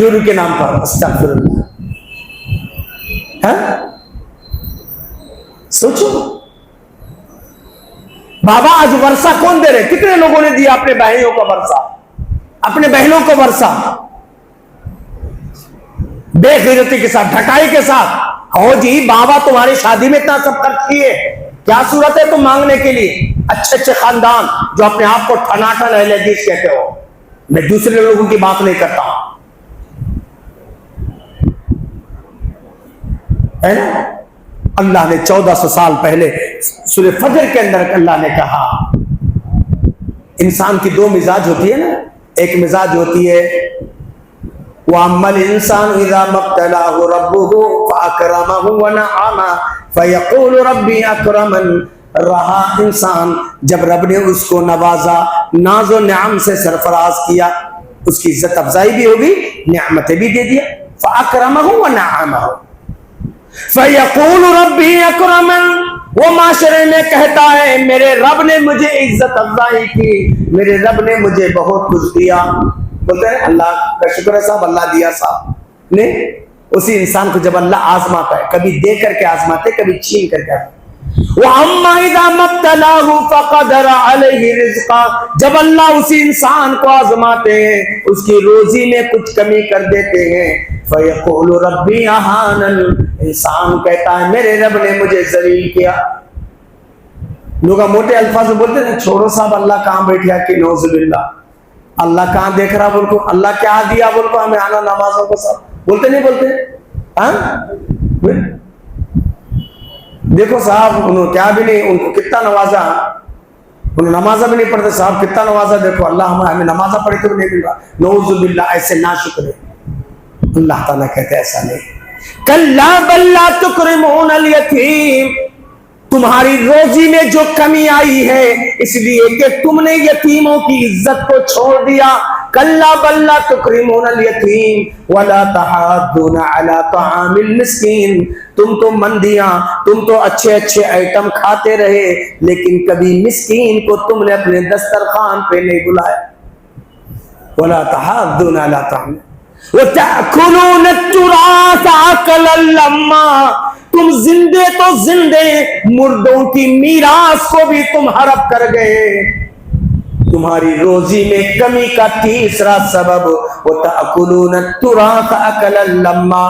جوڑی کے نام پر استغفر اللہ. سوچو بابا آج ورثہ کون دے رہے؟ کتنے لوگوں نے دیا اپنے بہنوں کو ورثہ، اپنے بہنوں کو ورثہ، بے غیرتی کے ساتھ، ڈھکائی کے ساتھ. او جی بابا تمہاری شادی میں اتنا سب خرچ کیے، کیا صورت ہے تم مانگنے کے لیے؟ اچھے اچھے خاندان جو اپنے آپ کو ٹھناٹن اہل حدیث کہتے ہو، میں دوسرے لوگوں کی بات نہیں کرتا ہوں، ہے نا؟ اللہ نے 1400 سال پہلے سورہ فجر کے اندر اللہ نے کہا انسان کی دو مزاج ہوتی ہے نا. ایک مزاج ہوتی ہے وَأَمَّا الْإِنسَانُ إِذَا مَا ابْتَلَاهُ رَبُّهُ فَأَكْرَمَهُ وَنَعَّمَهُ فَيَقُولُ رَبِّي أَكْرَمَنِ. رہا انسان جب رب نے اس کو نوازا، ناز و نعم سے سرفراز کیا، اس کی عزت افزائی بھی ہوگی، نعمتیں بھی دے دیا. فَأَكْرَمَهُ وَنَعَّمَهُ فَيَقُولُ رَبِّي أَكْرَمَنِ. وہ معاشرے میں کہتا ہے میرے رب نے مجھے عزت افزائی کی، میرے رب نے مجھے بہت کچھ دیا. بولتے ہیں اللہ کا شکر ہے صاحب، اللہ دیا صاحب نے. اسی انسان کو جب اللہ آزماتا ہے، کبھی دے کر کے آزماتے، کبھی چھین کر کے. وَأَمَّا إِذَا مَا ابْتَلَاهُ فَقَدَرَ عَلَيْهِ رِزْقَهُ. جب اللہ اسی انسان کو آزماتے ہیں، اس کی روزی میں کچھ کمی کر دیتے ہیں، فَيَقُولُ رَبِّي أَهَانَنِ. انسان کہتا ہے میرے رب نے مجھے ذلیل کیا. لوگ موٹے الفاظ میں بولتے ہیں چھوڑو صاحب اللہ کہاں بیٹھا کہ نعوذ باللہ، اللہ کہاں دیکھ رہا بول کو، اللہ کیا دیا بول کو، ہمیں آنا نمازوں کو سب بولتے نہیں بولتے. دیکھو صاحب انہوں کیا بھی نہیں، ان کو کتنا نوازا، انہوں نمازہ بھی نہیں پڑھتے صاحب، کتنا نوازا، دیکھو اللہ ہمیں نمازہ پڑھے تو نہیں مل رہا. نعوذ باللہ، ایسے نہ شکر ہے. اللہ تعالیٰ کہتے ہیں ایسا نہیں. کلا بل لا تکرمون الیتیم. تمہاری روزی میں جو کمی آئی ہے اس لیے کہ تم نے یتیموں کی عزت کو چھوڑ دیا. کلا بل لا تکرمون الیتیم ولا تحاضون علی طعام المسکین. تم تو مندیاں، تم تو اچھے اچھے آئٹم کھاتے رہے، لیکن کبھی مسکین کو تم نے اپنے دسترخوان پہ نہیں بلایا. ولا تحاضون علی طعام وَتَأْكُلُونَ التُّرَاثَ أَكْلًا لَمًّا. تم زندے تو زندے، مردوں کی میراث کو بھی تم ہڑپ کر گئے. تمہاری روزی میں کمی کا تیسرا سبب وَتَأْكُلُونَ التُّرَاثَ أَكْلًا لَمًّا.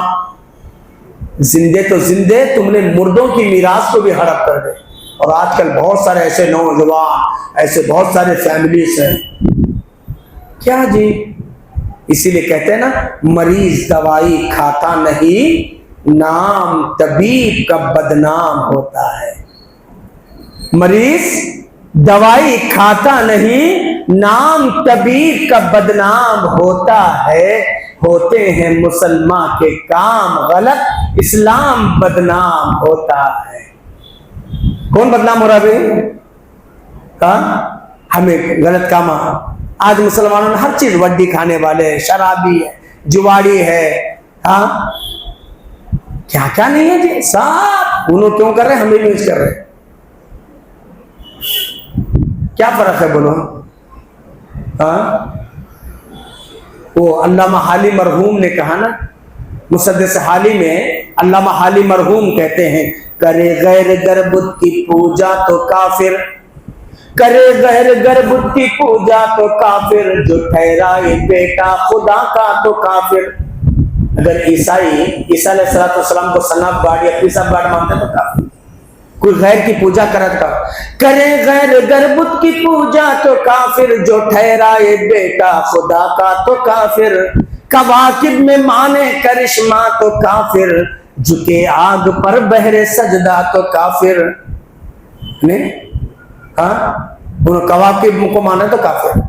زندے تو زندے، تم نے مردوں کی میراث کو بھی ہڑپ کر گئے. اور آج کل بہت سارے ایسے نوجوان، ایسے بہت سارے فیملیز ہیں، کیا جی، اسی لیے کہتے ہیں نا مریض دوائی کھاتا نہیں، نام طبیب کا بدنام ہوتا ہے. مریض دوائی کھاتا نہیں، نام طبیب کا بدنام ہوتا ہے. ہوتے ہیں مسلمان کے کام غلط، اسلام بدنام ہوتا ہے. کون بدنام ہو رہا ہے؟ ہمیں غلط کام. آج مسلمانوں نے ہر چیز، وڈی کھانے والے، شرابی ہے، جواڑی ہے، کیا کیا نہیں ہے جی صاحب. انہوں کیوں کر رہے ہیں، ہمیں بھی کر رہے ہیں. کیا فرق ہے بولو؟ وہ علامہ حالی مرحوم نے کہا نا، مسدس حالی میں علامہ حالی مرحوم کہتے ہیں کرے غیر گر بت کی پوجا تو کافر، کرے غیر گر بت کی پوجا تو کافر، جو ٹھہرائے بیٹا خدا کا تو کافر. اگر عیسائی عیسیٰ علیہ السلام کو صنم گاڑ یا پیسا گاڑ مانتے تو کافر. کوئی غیر کی پوجا کرتا، کرے غیر گر بت کی پوجا تو کافر، جو ٹھہرائے بیٹا خدا کا تو کافر. کواکب میں مانے کرشمہ تو کافر، جھکے آگ پر بہرے سجدہ تو کافر. انہوں کواکب کو مانا تو کافر.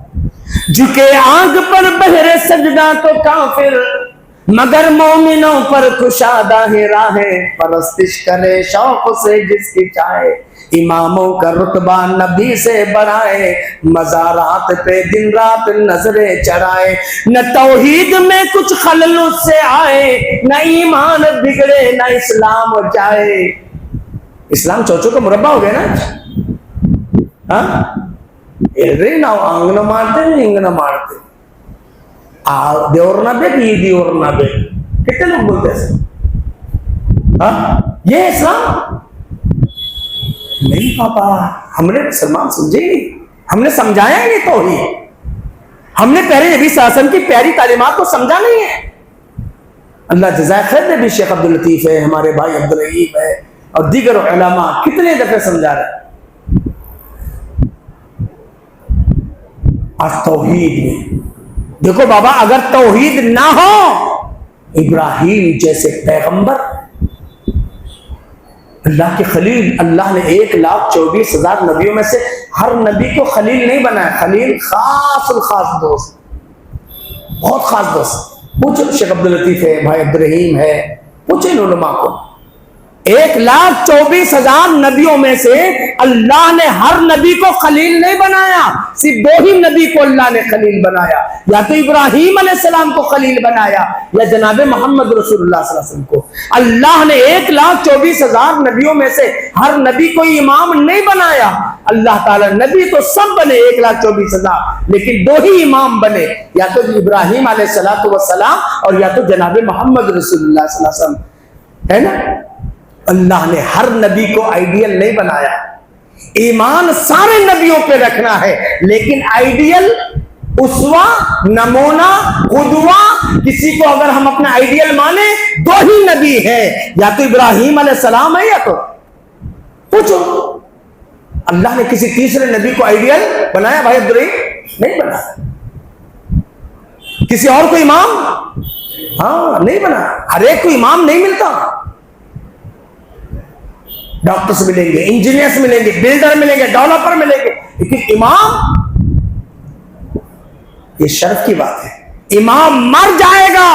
جھکے آگ پر بہرے سجدہ تو کافر، مگر مومنوں پر کشادہ ہے راہیں، پرستش کرے شوق سے جس کی چاہے. اماموں کا رتبہ نبی سے بڑھائے، مزارات پہ دن رات نظریں چڑھائے. نہ توحید میں کچھ خلل اس سے آئے، نہ ایمان بگڑے نہ اسلام جائے. اسلام چوچو کا مربع ہو گیا نا. آنگنا مارتے انگنا مارتے. دیورنا بیگ، یہ دیورنا بیگ، کتنے لوگ بولتے ہیں ہاں یہ اسلام نہیں پاپا، ہم نے مسلمان سمجھے نہیں، ہم نے سمجھایا ہی نہیں توحید، ہم نے پیارے نبی صلی اللہ علیہ وسلم کی پیاری تعلیمات کو سمجھا نہیں ہے۔ اللہ جزائے خیر نے بھی شیخ عبداللطیف ہے، ہمارے بھائی عبدالرحیم ہے اور دیگر علماء کتنے دفعے سمجھا رہے ہیں۔ آج توحید میں دیکھو بابا، اگر توحید نہ ہو، ابراہیم جیسے پیغمبر، اللہ کے خلیل، اللہ نے 1,24,000 نبیوں میں سے ہر نبی کو خلیل نہیں بنایا، خلیل خاص الخاص دوست، بہت خاص دوست۔ پوچھو شیخ عبداللطیف ہے، بھائی عبدالرحیم ہے، پوچھو ان علماء کو، 1,24,000 نبیوں میں سے اللہ نے ہر نبی کو خلیل نہیں بنایا، صرف 2 ہی نبی کو اللہ نے خلیل بنایا، یا تو ابراہیم علیہ السلام کو خلیل بنایا یا جناب محمد رسول اللہ صلی اللہ علیہ وسلم کو۔ اللہ نے 1,24,000 نبیوں میں سے ہر نبی کو امام نہیں بنایا، اللہ تعالیٰ نبی تو سب بنے 1,24,000، لیکن 2 ہی امام بنے، یا تو ابراہیم علیہ السلام اور یا تو جناب محمد رسول اللہ صلی اللہ علیہ وسلم، ہے نا۔ اللہ نے ہر نبی کو آئیڈیل نہیں بنایا، ایمان سارے نبیوں پہ رکھنا ہے، لیکن آئیڈیل، اسوا، نمونہ، قدوہ، کسی کو اگر ہم اپنا آئیڈیل مانے 2 ہی نبی ہیں، یا تو ابراہیم علیہ السلام ہے یا تو پوچھو اللہ نے کسی تیسرے نبی کو آئیڈیل بنایا بھائی عبدالرحیم؟ نہیں بنایا۔ کسی اور کو امام؟ ہاں نہیں بنا، ہر ایک کو امام نہیں ملتا۔ ڈاکٹرز ملیں گے، انجینئرز ملیں گے، بلڈر ملیں گے، ڈیولپر ملیں گے، لیکن امام، یہ شرف کی بات ہے، امام مر جائے گا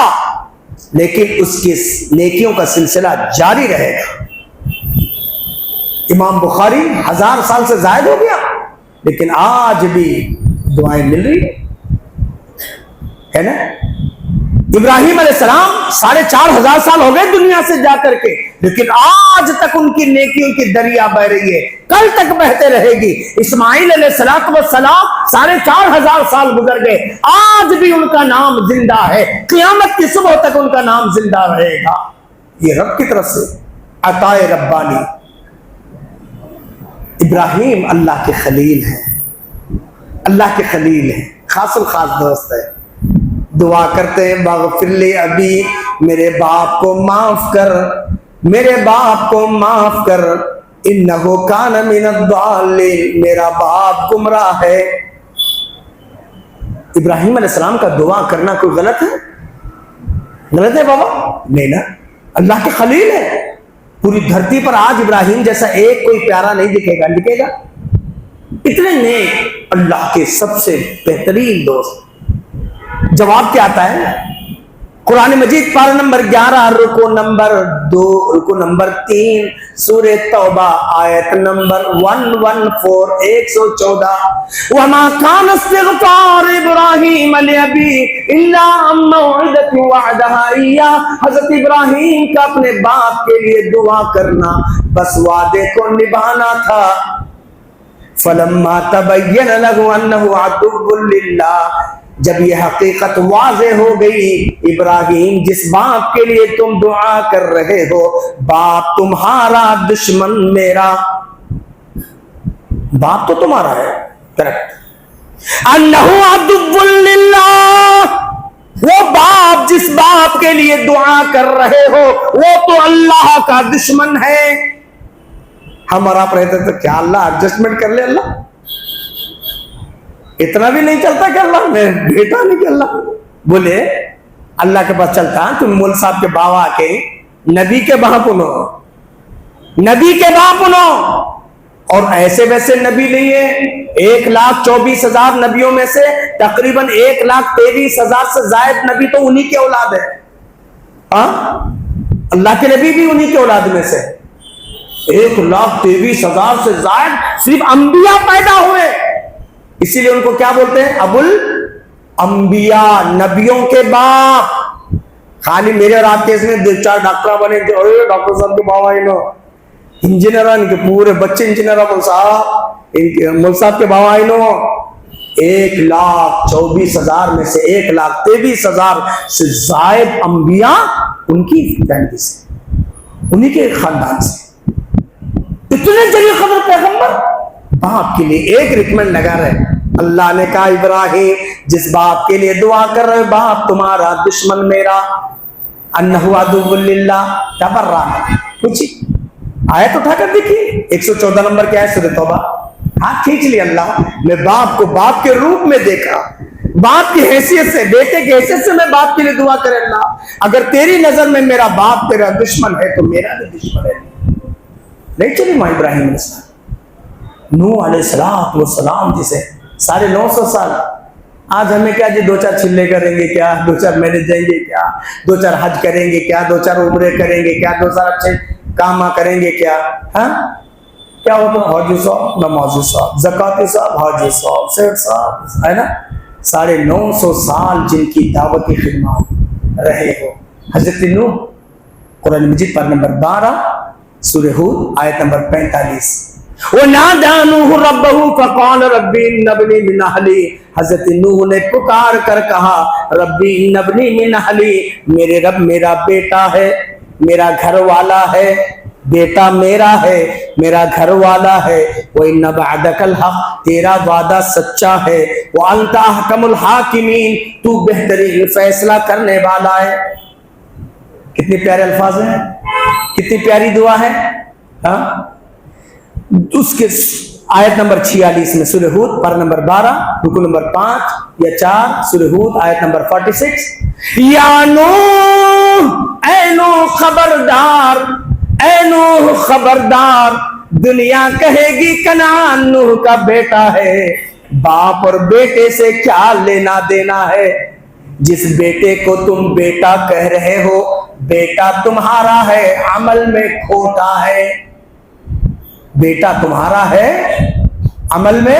لیکن اس کی نیکیوں کا سلسلہ جاری رہے گا۔ امام بخاری 1000 سال سے زائد ہو گیا لیکن آج بھی دعائیں مل رہی ہے نا۔ ابراہیم علیہ السلام 4,500 سال ہو گئے دنیا سے جا کر کے، لیکن آج تک ان کی نیکیوں کی دریا بہ رہی ہے، کل تک بہتے رہے گی۔ اسماعیل علیہ السلام 4,500 سال گزر گئے، آج بھی ان کا نام زندہ ہے، قیامت کی صبح تک ان کا نام زندہ رہے گا۔ یہ رب کی طرف سے عطا ربانی۔ ابراہیم اللہ کے خلیل ہیں، اللہ کے خلیل ہیں، خاص الخاص دوست ہے۔ دعا کرتے ہیں مغفر لی ابی، میرے باپ کو معاف کر، میرے باپ کو معاف کر، انہو کان من الضالین، میرا باپ گمراہ ہے۔ ابراہیم علیہ السلام کا دعا کرنا کوئی غلط ہے؟ غلط ہے بابا؟ نہیں نا، اللہ کے خلیل ہے۔ پوری دھرتی پر آج ابراہیم جیسا ایک کوئی پیارا نہیں دکھے گا، دکھے گا؟ اتنے نیک، اللہ کے سب سے بہترین دوست۔ جواب کیا آتا ہے؟ قرآن مجید پارہ نمبر 11 رکو نمبر 2 رکو نمبر 3 سورہ توبہ آیت نمبر 114 114 وَمَا كَانَ اسْتِغْفَارُ إِبْرَاهِيمَ لِأَبِيهِ إِلَّا عَن مَّوْعِدَةٍ وَعَدَهَا إِيَّاهُ، حضرت ابراہیم کا اپنے باپ کے لیے دعا کرنا بس وعدے کو نبھانا تھا۔ فَلَمَّا تَبَيَّنَ لَهُ أَنَّهُ عَدُوٌّ لِلَّهِ، جب یہ حقیقت واضح ہو گئی، ابراہیم جس باپ کے لیے تم دعا کر رہے ہو، باپ تمہارا دشمن میرا، باپ تو تمہارا ہے، کریکٹ، انہو عدو للہ، وہ باپ جس باپ کے لیے دعا کر رہے ہو وہ تو اللہ کا دشمن ہے۔ ہم اور آپ رہتے تو کیا اللہ ایڈجسٹمنٹ کر لے، اللہ اتنا بھی نہیں چلتا کہ اللہ میں بیٹا نہیں کہ اللہ بولے اللہ کے پاس چلتا۔ تم مول صاحب کے باوا کے نبی کے باپ انو، نبی کے باپ انو، اور ایسے ویسے نبی نہیں ہے۔ 1,24,000 نبیوں میں سے تقریباً 1,23,000 سے زائد نبی تو انہی کے اولاد ہے۔ ہاں اللہ کے نبی بھی انہی کے اولاد میں سے، 1,23,000 سے زائد صرف انبیاء پیدا ہوئے، اسی لیے ان کو کیا بولتے ہیں؟ ابو الانبیاء، نبیوں کے باپ۔ خالی میرے اور آپ کے اس میں 2-4 ڈاکٹر بنے، ڈاکٹر صاحب کے باوا انجینئر، ان کے پورے بچے انجینئر، مول صاحب کے باوا 1,24,000 میں سے 1,23,000 سے زائد انبیاء ان کی فیملی سے، انہی کے خاندان سے۔ اتنے جلیل قدر پیغمبر باپ کے لیے ایک ریکمنڈ لگا رہے۔ اللہ نے کہا ابراہیم جس باپ کے لیے دعا کر رہے باپ تمہارا دشمن میرا، انہ عدو للہ تبرأ، پوچھی آیت اٹھا کر دیکھیے 114 نمبر کی آیت سورۃ توبہ، ہاتھ کھینچ لیا اللہ میں باپ کو باپ کے روپ میں دیکھا، باپ کی حیثیت سے، بیٹے کی حیثیت سے میں باپ کے لیے دعا کرے اللہ اگر تیری نظر میں میرا باپ تیرا دشمن ہے تو میرا بھی دشمن ہے۔ نہیں چلی ماں ابراہیم علیہ السلام، نوح علیہ السلام جسے 950 سال، آج ہمیں کیا جی 2-4 چلے کریں گے کیا، 2-4 مہینے جائیں گے کیا، 2-4 حج کریں گے کیا، 2-4 عمرے کریں گے کیا، 2-4 اچھے کام کریں گے کیا، ہاں کیا ہوتا ہے، حاجی صاحب، نمازی صاحب، زکاتی صاحب، حاجی صاحب، سیٹ صاحب، ہے نا، 950 سال جن کی دعوتی خدمات رہے ہو۔ حضرت نوح قرآن مجید پر نمبر 12 سورہ ہود آیت نمبر 45، وَنَادَى نُوحٌ رَبَّهُ فَقَالَ رَبِّ إِنَّ ابْنِي مِنْ أَهْلِي، حضرت نوح نے پکار کر کہا ربی إِنَّ ابْنِي مِنْ أَهْلِي، میرے رب میرا بیٹا ہے، میرا گھر والا ہے، بیٹا میرا ہے، میرا گھر والا ہے، وَإِنَّ وَعْدَكَ الْحَقُّ، تیرا وعدہ سچا ہے، وَأَنْتَ أَحْكَمُ الْحَاكِمِينَ، تو بہترین فیصلہ کرنے والا ہے۔ کتنے پیارے الفاظ ہیں، کتنی پیاری دعا ہے، ہاں اس کے آیت نمبر 46 میں سورہ ہود پر نمبر 12 رکو نمبر 5 یا 4 سورہ ہود آیت نمبر 46، یا نوح، اے نوح خبردار، اے نوح خبردار، دنیا کہے گی کنعان نوح کا بیٹا ہے، باپ اور بیٹے سے کیا لینا دینا ہے، جس بیٹے کو تم بیٹا کہہ رہے ہو بیٹا تمہارا ہے، عمل میں کھوٹا ہے، بیٹا تمہارا ہے، عمل میں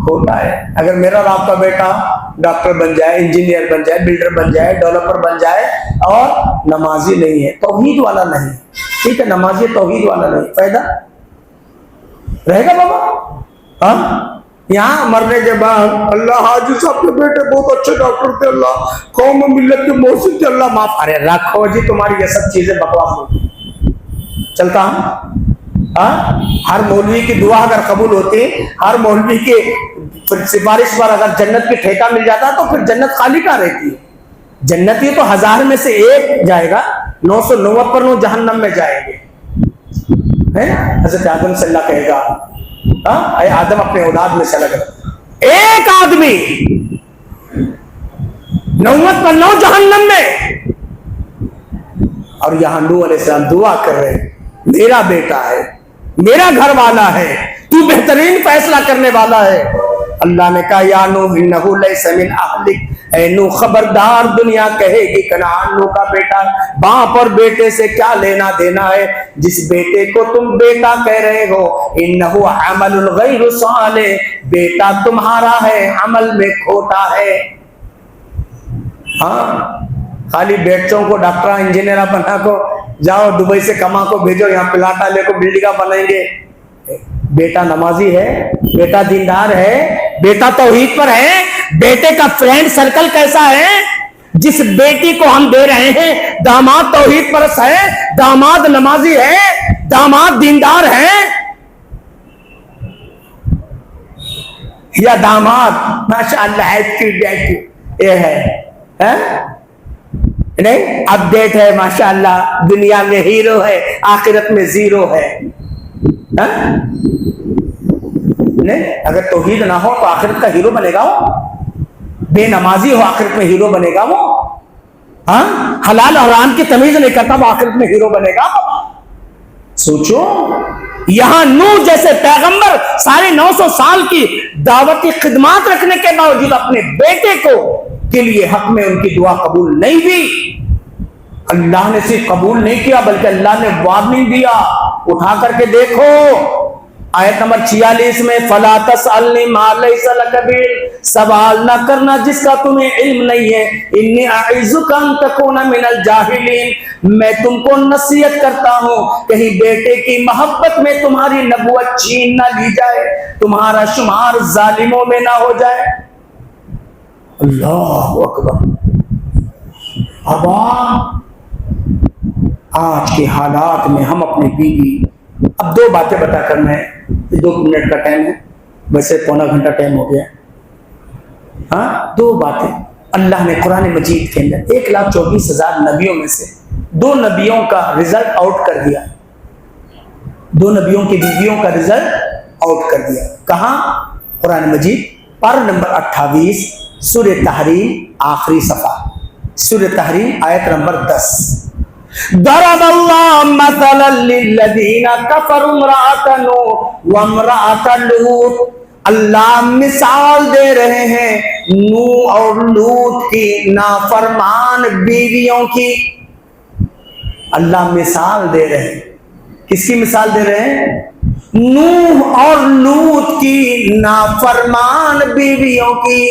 کھوٹا ہے۔ اگر میرا اور آپ کا بیٹا ڈاکٹر بن جائے، انجینئر بن جائے، بلڈر بن جائے، ڈیولپر بن جائے اور نمازی نہیں ہے، توحید والا نہیں، ٹھیک ہے، نمازی توحید والا نہیں، فائدہ رہے گا بابا؟ ہاں یہاں مرنے کے بعد اللہ حاجی صاحب کے بیٹے بہت اچھے ڈاکٹر تھے، اللہ قوم و ملت کے محسن تھے، اللہ معاف، ارے رکھو جی تمہاری یہ سب چیزیں بکواس ہوتی چلتا ہوں۔ ہر مولوی کی دعا اگر قبول ہوتی، ہر مولوی کے سفارش پر اگر جنت کی ٹھیکہ مل جاتا تو پھر جنت خالی کہاں رہتی ہے؟ جنتی تو 1000 میں سے ایک جائے گا، 999 جہنم میں جائیں گے۔ حضرت آدم سے اللہ کہے گا اے آدم اپنے اولاد میں سے الگ رکھ، ایک آدمی 99 جہنم میں، اور یہاں نوح علیہ السلام دعا کر رہے ہیں میرا بیٹا ہے، میرا گھر والا ہے، تو بہترین فیصلہ کرنے والا ہے۔ اللہ نے کہا یا نوح انہ لیس من اہلک، اے نوح خبردار دنیا کہے گی کنعان نوح کا بیٹا، باپ اور بیٹے سے کیا لینا دینا ہے، جس بیٹے کو تم بیٹا کہہ رہے ہو، انہ عمل غیر صالح، بیٹا تمہارا ہے، عمل میں کھوٹا ہے۔ ہاں خالی بیٹوں کو ڈاکٹر انجینئر بنا کو جاؤ دبئی سے کما کو بھیجو، یہاں پلاٹا لے کو بلڈنگاں بنائیں گے، بیٹا نمازی ہے، بیٹا دیندار ہے، بیٹا توحید پر ہے، بیٹے کا فرینڈ سرکل کیسا ہے، جس بیٹی کو ہم دے رہے ہیں داماد توحید پرست ہے، داماد نمازی ہے، داماد دیندار ہے، یا داماد ماشاءاللہ ہے کی بیٹی یہ ہے نہیں اپڈیٹ ہے ماشاءاللہ، دنیا میں ہیرو ہے، آخرت میں زیرو ہے۔ نہیں اگر توحید نہ ہو تو آخرت کا ہیرو بنے گا وہ، بے نمازی ہو آخرت میں ہیرو بنے گا وہ، ہاں حلال حرام کی تمیز نہیں کرتا وہ آخرت میں ہیرو بنے گا۔ سوچو یہاں نوح جیسے پیغمبر 950 سال کی دعوتی خدمات رکھنے کے باوجود اپنے بیٹے کو کے لیے حق میں ان کی دعا قبول نہیں ہوئی، اللہ نے صرف قبول نہیں کیا بلکہ اللہ نے وارننگ دیا، اٹھا کر کے دیکھو آیت نمبر 46 میں فلا تسألنی ما لیس لک بعلم، سوال نہ کرنا جس کا تمہیں علم نہیں ہے، انی اعظک ان تکون من الجاہلین، میں تم کو نصیحت کرتا ہوں کہیں بیٹے کی محبت میں تمہاری نبوت چھین نہ لی جائے، تمہارا شمار ظالموں میں نہ ہو جائے۔ اللہ اکبر۔ عوام آج کے حالات میں ہم اپنی بیوی، اب دو باتیں بتا کر میں، 2 منٹ کا ٹائم ہے، ویسے پونا گھنٹہ ٹائم ہو گیا، ہاں 2 باتیں اللہ نے قرآن مجید کے اندر 1,24,000 نبیوں میں سے 2 نبیوں کا رزلٹ آؤٹ کر دیا، 2 نبیوں کی بیویوں کا رزلٹ آؤٹ کر دیا۔ کہاں؟ قرآن مجید پارہ نمبر 28 سورہ تحریم آخری صفحہ، سورہ تحریم آیت نمبر 10۔ ضرب اللہ مثلا للذین کفروا امرأۃ نوح وامرأۃ لوط، اللہ مثال دے رہے ہیں نوح اور لوط کی نافرمان بیویوں کی۔ اللہ مثال دے رہے ہیں، کس کی مثال دے رہے ہیں؟ نوح اور لوط کی نافرمان بیویوں کی۔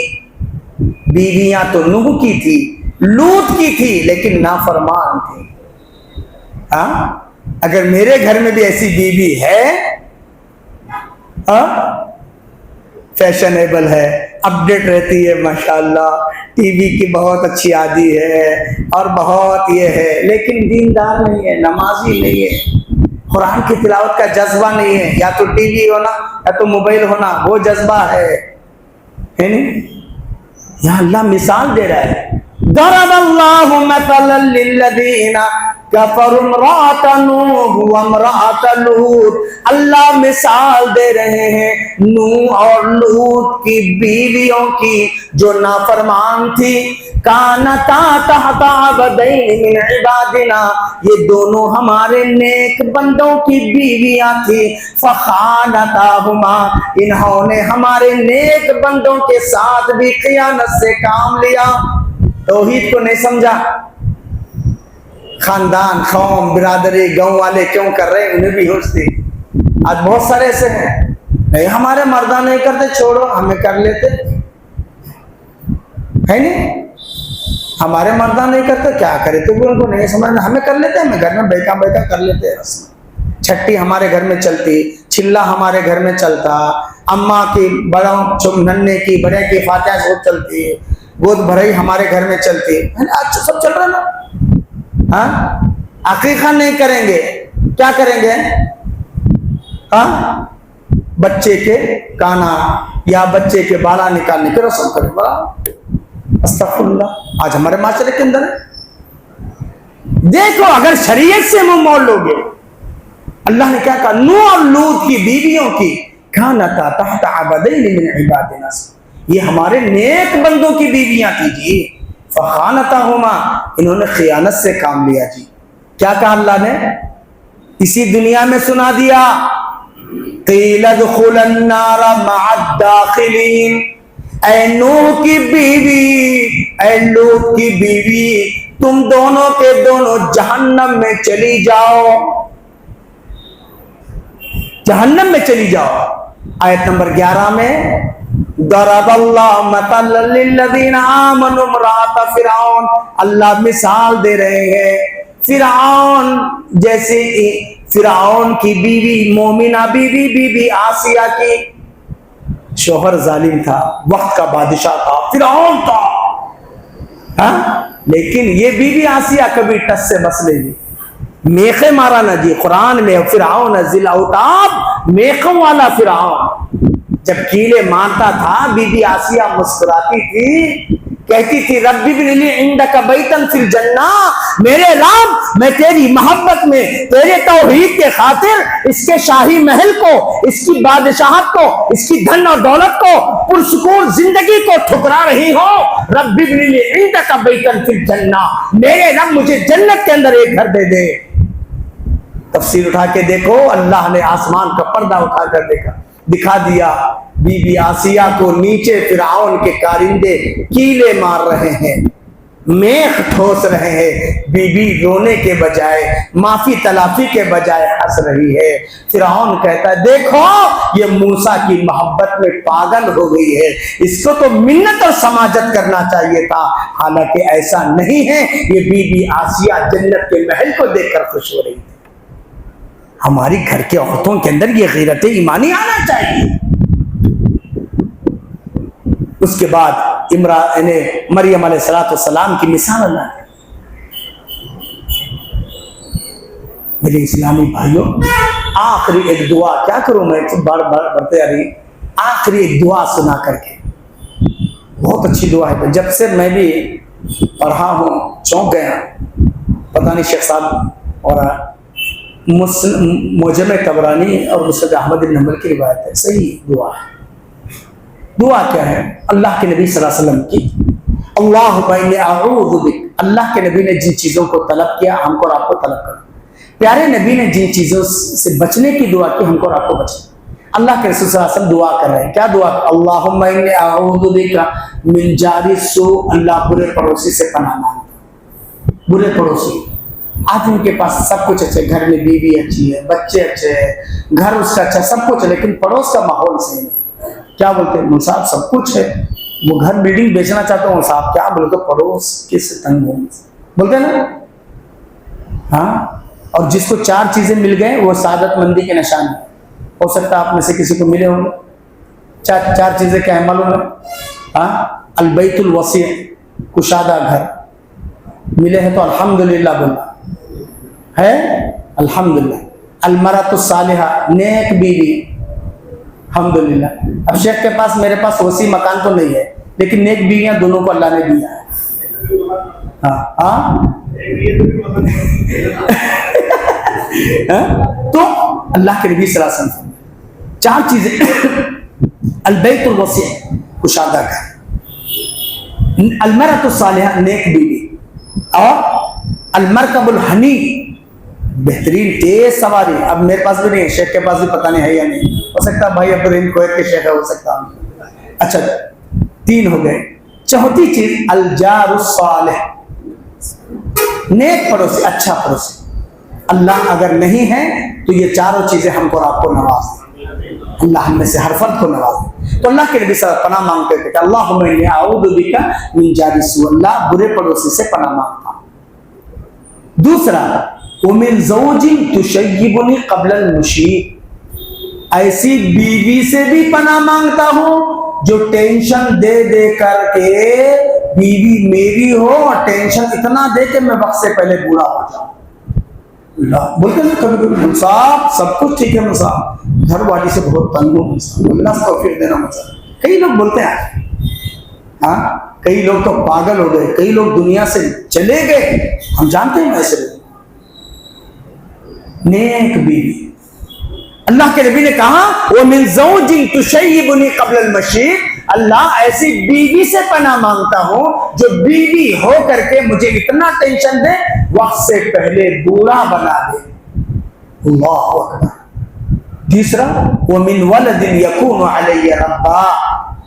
بیویاں تو نوح کی تھی، لوط کی تھی، لیکن نافرمان تھی۔ ہاں اگر میرے گھر میں بھی ایسی بیوی ہے، فیشنیبل ہے، اپڈیٹ رہتی ہے، ماشاءاللہ ٹی وی کی بہت اچھی عادی ہے اور بہت یہ ہے، لیکن دیندار نہیں ہے، نمازی نہیں ہے، قرآن کی تلاوت کا جذبہ نہیں ہے، یا تو ٹی وی ہونا یا تو موبائل ہونا، وہ جذبہ ہے نہیں؟ یہاں اللہ مثال دے رہا ہے، ضرب اللہ مثلا للذین کفروا امرأۃ نوح وامرأۃ لوط، اللہ مثال دے رہے ہیں نوح اور لوط کی بیویوں کی جو نافرمان تھی۔ کانتا تحت عبدین من عبادنا، یہ دونوں ہمارے نیک بندوں کی بیویاں تھی، فخانتاہما، انہوں نے ہمارے نیک بندوں کے ساتھ بھی خیانت سے کام لیا۔ توحید کو نہیں سمجھا، خاندان، قوم، برادری، گاؤں والے کیوں کر رہے ہیں، انہیں بھی ہوش تھی۔ آج بہت سارے ایسے ہیں، نہیں ہمارے مردہ نہیں کرتے، چھوڑو ہمیں کر لیتے، ہے نہیں؟ ہمارے مردہ نہیں کرتے، کیا کرے تو ان کو نہیں سمجھنا، ہمیں کر لیتے، ہمیں گھر میں بیٹھا بیٹھا کر لیتے رسم۔ چھٹی ہمارے گھر میں چلتی، چلا ہمارے گھر میں چلتا، اماں کی، بڑوں ننے کی، بڑے کی فاتحہ سب چلتی ہے، گود بھرائی ہمارے گھر میں چلتی ہے، آج سب چل رہا نا۔ ہاں عقیقہ نہیں کریں گے، کیا کریں گے؟ ہاں بچے کے کانا یا بچے کے بالا نکالنے کی رسم کریں، بڑا استغفر اللہ آج ہمارے معاشرے کے اندر ہے۔ دیکھو اگر شریعت سے منہ موڑ لوگے، اللہ نے کیا کہا؟ نوح اور لوط کی بیویوں کی کانتا تحت عبدین من عبادنا، یہ ہمارے نیک بندوں کی بیویاں تھی جی، فخانتاہما، انہوں نے خیانت سے کام لیا جی۔ کیا کہا اللہ نے؟ اسی دنیا میں سنا دیا، قیل ادخل النار مع الداخلین، اے نوح کی بیوی، اے لوط کی بیوی، تم دونوں کے دونوں جہنم میں چلی جاؤ، جہنم میں چلی جاؤ۔ آیت نمبر 11 میں ضرب اللہ مثلا للذین آمنوا امرأۃ فرعون، اللہ مثال دے رہے ہیں فرعون جیسے فرعون کی بیوی، مومنہ بیوی، بی آسیہ کی، شوہر ظالم تھا، وقت کا بادشاہ تھا، فرعون تھا، ہاں لیکن یہ بی آسیہ کبھی ٹس سے بس لے گی، میخے مارا نہ جی۔ قرآن میں فرعون ذی الاوتاد، میخوں والا فرعون، جب کیلے مارتا تھا بی آسیہ مسکراتی تھی، کہتی تھی رب ابن لی عندک بیتا فی الجنہ، میرے رب میں تیری محبت میں، تیرے توحید کے خاطر اس کے شاہی محل کو، اس کی بادشاہت کو، اس کی دھن اور دولت کو، پرسکون زندگی کو ٹھکرا رہی ہو، رب ابن لی عندک بیتا فی الجنہ، میرے رب مجھے جنت کے اندر ایک گھر دے دے۔ تفسیر اٹھا کے دیکھو، اللہ نے آسمان کا پردہ اٹھا کر دکھا دیا، بی آسیہ کو نیچے فرعون کے کارندے کیلے مار رہے ہیں، میخ ٹھوس رہے ہیں، بیوی رونے کے بجائے معافی تلافی کے بجائے ہنس رہی ہے۔ فرعون کہتا ہے دیکھو یہ موسیٰ کی محبت میں پاگل ہو گئی ہے، اس کو تو منت اور سماجت کرنا چاہیے تھا، حالانکہ ایسا نہیں ہے۔ یہ بی بی آسیہ جنت کے محل کو دیکھ کر خوش ہو رہی تھی۔ ہماری گھر کے عورتوں کے اندر یہ غیرت ایمانی آنا چاہیے۔ اس کے بعد مریم علیہ السلام کی مثال اللہ ہے۔ میرے اسلامی بھائیوں، آخری ایک دعا، کیا کروں میں بڑھتے آ رہی، آخری ایک دعا سنا کر کے، بہت اچھی دعا ہے، جب سے میں بھی پڑھا ہوں چونک گیا۔ پتہ نہیں شیخ صاحب اور معجم طبرانی اور مسند احمد بن حنبل کی روایت ہے، صحیح دعا ہے۔ دعا کیا ہے؟ اللہ کے نبی صلی اللہ علیہ وسلم کی، اللہم انی اعوذ بک، اللہ کے نبی نے جن چیزوں کو طلب کیا ہم کو اور آپ کو طلب کرنا، پیارے نبی نے جن چیزوں سے بچنے کی دعا کی ہم کو اور آپ کو بچنا۔ اللہ کے رسول صلی اللہ علیہ وسلم دعا کر رہے ہیں، کیا دعا؟ اللہم انی اعوذ بک من جار السوء، اللہ برے پڑوسی سے پناہ مانگتا، برے پڑوسی۔ آج ان کے پاس سب کچھ اچھے، گھر میں بیوی اچھی ہے، بچے اچھے ہیں، گھر اس کا اچھا، سب کچھ ہے، لیکن پڑوس کا ماحول صحیح نہیں۔ کیا بولتے ہیں صاحب سب کچھ ہے، وہ گھر بلڈنگ بیچنا چاہتا ہوں صاحب، کیا بولے تو پڑوس کس تنگ ہو بولتے ہیں نا، ہاں۔ اور جس کو 4 چیزیں مل گئے وہ سعادت مندی کے نشان ہے۔ ہو سکتا ہے آپ میں سے کسی کو ملے ہوں گے، 4 چیزیں کیا ہے معلوم ہے؟ ہاں، البیت الوسیع، کشادہ گھر، ملے ہیں تو الحمدللہ بولنا ہے، الحمدللہ۔ المرأۃ الصالحہ، نیک بیوی، الحمدللہ۔ اب شیخ کے پاس میرے پاس وسیع مکان تو نہیں ہے، لیکن نیک بیویاں دونوں کو اللہ نے دیا ہے۔ تو اللہ کے نبی صلی اللہ علیہ وسلم 4 چیزیں، البیت الوسیع، کشادہ گھر، المرأۃ الصالحہ، نیک بیوی، اور المرکب الحنی، بہترین تیز سواری۔ اب میرے پاس بھی نہیں ہے، شیخ کے پاس بھی پتہ نہیں ہے یا نہیں، ہو سکتا بھائی عبدالرحیم کویت کے شیخ ہے، ہو سکتا۔ اچھا 3 ہو گئے۔ چوتھی چیز الجار الصالح، نیک پڑوسی، اچھا پڑوسی۔ اللہ اگر نہیں ہے تو یہ 4 چیزیں ہم کو اور آپ کو نواز دیں، اللہ ہم میں سے ہر فرد کو نواز دیں۔ تو اللہ کے نبی صلی اللہ علیہ وسلم پناہ مانگتے تھے کہ اللہم انی اعوذ بک من جار السوء، اللہ برے پڑوسی سے پناہ مانگتا ہوں۔ دوسرا ومن زوج تشیبنی قبل المشیب، ایسی بیوی سے بھی پناہ مانگتا ہوں جو ٹینشن دے دے کر کے بیوی میری ہو اور ٹینشن اتنا دے کہ میں وقت سے پہلے بوڑھا ہو جاؤں۔ اللہ بولتے ہیں کبھی کبھی صاحب سب کچھ ٹھیک ہے، صاحب گھر والی سے بہت تنگ ہوں، اللہ توفیق دینا مطلب۔ کئی لوگ بولتے ہیں، ہاں کئی لوگ تو پاگل ہو گئے، کئی لوگ دنیا سے چلے گئے، ہم جانتے ہیں ایسے لوگ۔ نیک بیوی، اللہ کے نبی نے کہا وَمِن زَوْجٍ تُشَيِّبُنِي قَبْلَ الْمَشِيبِ، اللہ ایسی بیوی سے پناہ مانگتا ہوں جو بیوی ہو کر کے مجھے اتنا ٹینشن دے وقت سے پہلے بوڑھا بنا دے۔ اللہ اکبر۔ تیسرا وَمِن وَلَدٍ يَكُونُ عَلَيَّ رَبًّا،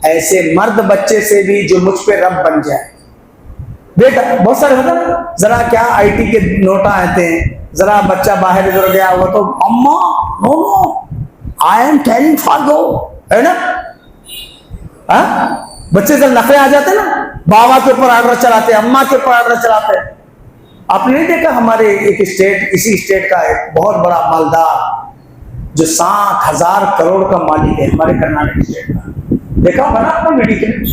ایسے مرد بچے سے بھی جو مجھ پہ رب بن جائے۔ بیٹا بہت سارے ہوتا ہے، ذرا کیا آئی ٹی کے نوٹا آتے ہیں، ذرا بچہ باہر ادھر گیا ہوا تو اما no no I am telling for go, ہے نا؟ بچے جب نخرے آ جاتے ہیں نا، بابا کے اوپر آرڈر چلاتے ہیں، اما کے اوپر آرڈر چلاتے ہیں۔ آپ نے نہیں دیکھا ہمارے ایک اسٹیٹ، اسی اسٹیٹ کا ایک بہت بڑا مالدار جو 7,000 کروڑ کا مالک ہے، ہمارے کرناٹک اسٹیٹ کا، دیکھا بنا اپنا میڈیکل،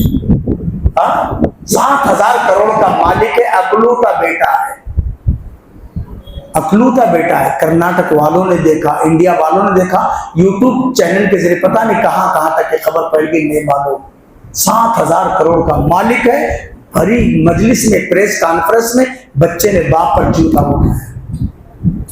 7,000 کروڑ کا مالک ہے، اکلوتا بیٹا ہے، اکلوتا بیٹا ہے۔ کرناٹک والوں نے دیکھا، انڈیا والوں نے دیکھا، یوٹیوب چینل کے ذریعے پتہ نہیں کہاں کہاں تک یہ خبر پھیل گئی، نہیں معلوم۔ 7,000 کروڑ کا مالک ہے، بھری مجلس میں، پریس کانفرنس میں بچے نے باپ پر جوتا اٹھایا،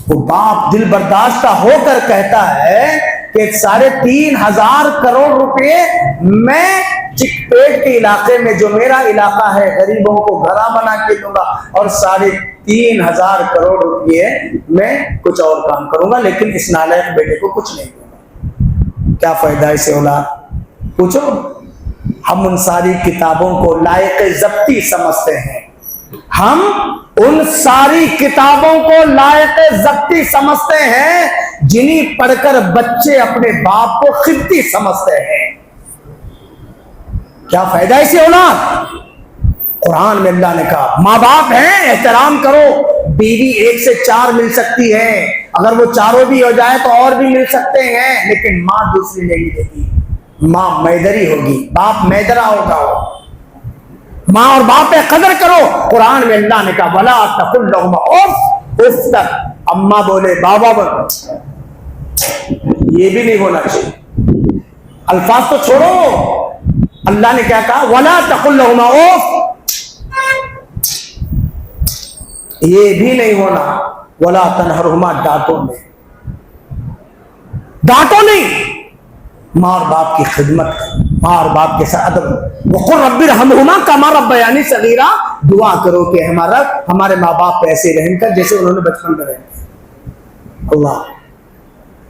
وہ باپ دل برداشتہ ہو کر کہتا ہے کہ 3,500 کروڑ روپے میں چک پیٹ کے علاقے میں جو میرا علاقہ ہے غریبوں کو گھرا بنا کے دوں گا، اور 3,500 کروڑ روپے میں کچھ اور کام کروں گا، لیکن اس نالائق بیٹے کو کچھ نہیں دوں گا۔ کیا فائدہ اسے اولاد؟ پوچھو، ہم ان ساری کتابوں کو لائق ضبطی سمجھتے ہیں، ہم ان ساری کتابوں کو لائق ضبطی سمجھتے ہیں جنہیں پڑھ کر بچے اپنے باپ کو خبتی سمجھتے ہیں. کیا فائدہ اسی اولاد؟ قرآن میں اللہ نے کہا ماں باپ ہیں احترام کرو. بیوی 1 سے 4 مل سکتی ہے, اگر وہ چاروں بھی ہو جائے تو اور بھی مل سکتے ہیں, لیکن ماں دوسری نہیں ملے گی. ماں میدری ہوگی, باپ میدرا ہوگا. ماں اور باپ پہ قدر کرو. قرآن میں اللہ نے کہا وَلَا تَقُلْ لَهُمَا اُفٍّ. اف تک اماں بولے بابا بولے, یہ بھی نہیں ہونا چاہیے. الفاظ تو چھوڑو, اللہ نے کیا کہا وَلَا تَقُلْ لَهُمَا اُفٍّ, یہ بھی نہیں ہونا. وَلَا تَنْهَرْهُمَا, ڈانٹو نہیں. ماں اور باپ کی خدمت کر, ماں اور باپ کے ساتھ ادب. وَقُلْ رَبِّ ارْحَمْهُمَا كَمَا رَبَّيَانِي صَغِيرًا, دعا کرو کہ ہمارے ماں باپ پہ ایسے رحم کر جیسے انہوں نے بچپن میں رحم کیا. اللہ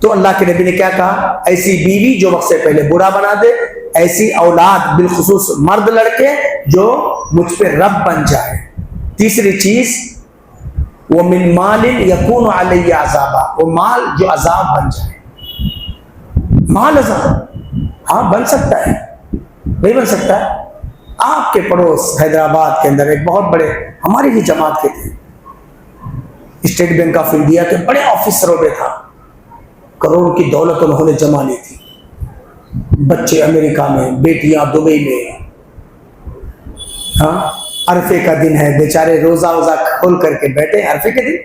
تو اللہ کے نبی نے کیا کہا, ایسی بیوی جو وقت سے پہلے برا بنا دے, ایسی اولاد بالخصوص مرد لڑکے جو مجھ پہ رب بن جائے. تیسری چیز وَمِن مَالٍ يَكُونُ عَلَيَّ عَذَابًا, وہ مال جو عذاب بن جائے. مال عذاب ہاں بن سکتا ہے, نہیں بن سکتا. آپ کے پڑوس حیدرآباد کے اندر ایک بہت بڑے ہماری ہی جماعت کے تھے, اسٹیٹ بینک آف انڈیا کے بڑے آفیسروں میں تھا, کروڑوں کی دولت انہوں نے جما لی تھی. بچے امریکہ میں, بیٹیاں دبئی میں. ہاں عرفے کا دن ہے, بیچارے روزہ کھول کر کے بیٹھے. عرفے کے دن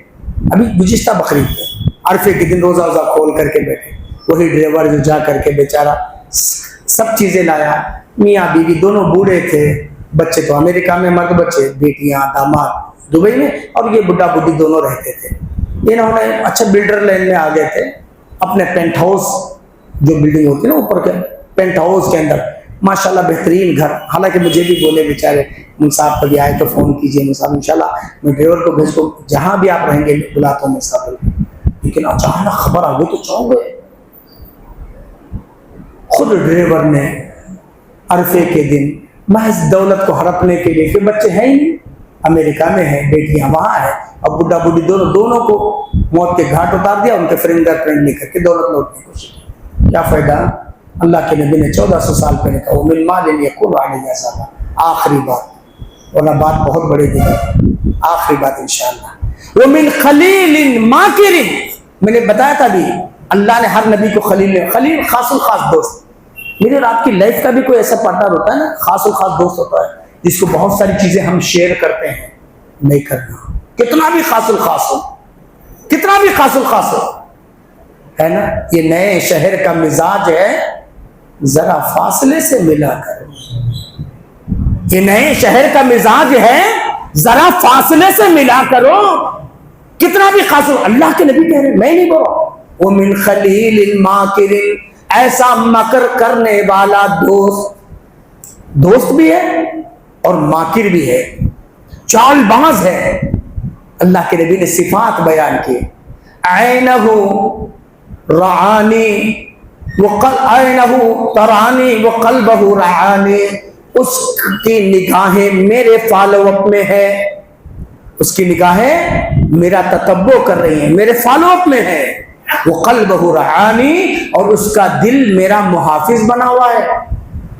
ابھی گزشتہ بقرعید ہے, عرفے کے دن روزہ کھول کر کے بیٹھے. وہی ڈرائیور جو جا کر کے بیچارہ سب چیزیں لایا, میاں بیوی دونوں بوڑھے تھے, بچے تو امریکہ میں, مرد بچے, بیٹیاں داماد دبئی میں, اور یہ بڈھا بڈھی دونوں رہتے تھے. انہوں نے اچھا بلڈر لائن میں آ گئے تھے, اپنے پینٹ ہاؤس جو بلڈنگ ہوتی ہے نا اوپر کے پینٹ ہاؤس کے اندر ماشاءاللہ بہترین گھر. حالانکہ مجھے بھی بولے بیچارے صاحب کبھی آئے تو فون کیجیے صاحب, انشاءاللہ میں ڈرائیور کو بھیج کو جہاں بھی آپ رہیں گے بلاتا ہوں صاحب. لیکن اچانک خبر آ گئی تو چونک گئے. خود ڈرائیور نے عرفے کے دن محض دولت کو ہڑپنے کے لیے, کہ بچے ہیں ہی امریکہ میں ہیں, بیٹیاں وہاں ہیں, اور بڈھا بڈھی دونوں کو موت کے گھاٹ اتار دیا. ان کے فنگر پرنٹ لے کر کے دولت لوٹنے کی کوشش کی. کیا فائدہ؟ اللہ کے نبی نے 1400 سال پہلے کہا وَمِن مَالٍ يَكُونُ عَلَيَّ عَذَابًا. آخری بات, ورنہ بات بہت بڑی دی ہے, آخری بات انشاءاللہ. وَمِن خَلِيلٍ مَاكِرٍ, میں نے بتایا تھا بھی اللہ نے ہر نبی کو خلیل خاص الخاص دوست. میری اور آپ کی لائف کا بھی کوئی ایسا پارٹنر ہوتا ہے نا, خاص الخاص دوست ہوتا ہے جس کو بہت ساری چیزیں ہم شیئر کرتے ہیں. نہیں کرنا, کتنا بھی خاص الخاص ہو, کتنا بھی خاص الخاص ہو, ہے نا. یہ نئے شہر کا مزاج ہے, ذرا فاصلے سے ملا کرو. یہ نئے شہر کا مزاج ہے, ذرا فاصلے سے ملا کرو. کتنا بھی خاص ہو, اللہ کے نبی کہہ رہے, میں نہیں بول رہا. وَمِن خَلِيلٍ مَاكِرٍ, ایسا مکر کرنے والا دوست بھی ہے اور ماکر بھی ہے, چال باز ہے. اللہ کے نبی نے صفات بیان کی. عَيْنَهُ رَعَانِي عَيْنَهُ تَرَانِي وَقَلْبَهُ رَعَانِي, اس کی نگاہیں میرے فالو اپ میں ہے, اس کی نگاہیں میرا تتبع کر رہی ہیں, میرے فالو اپ میں ہے. وَقَلْبَهُ رَعَانِي, اور اس کا دل میرا محافظ بنا ہوا ہے,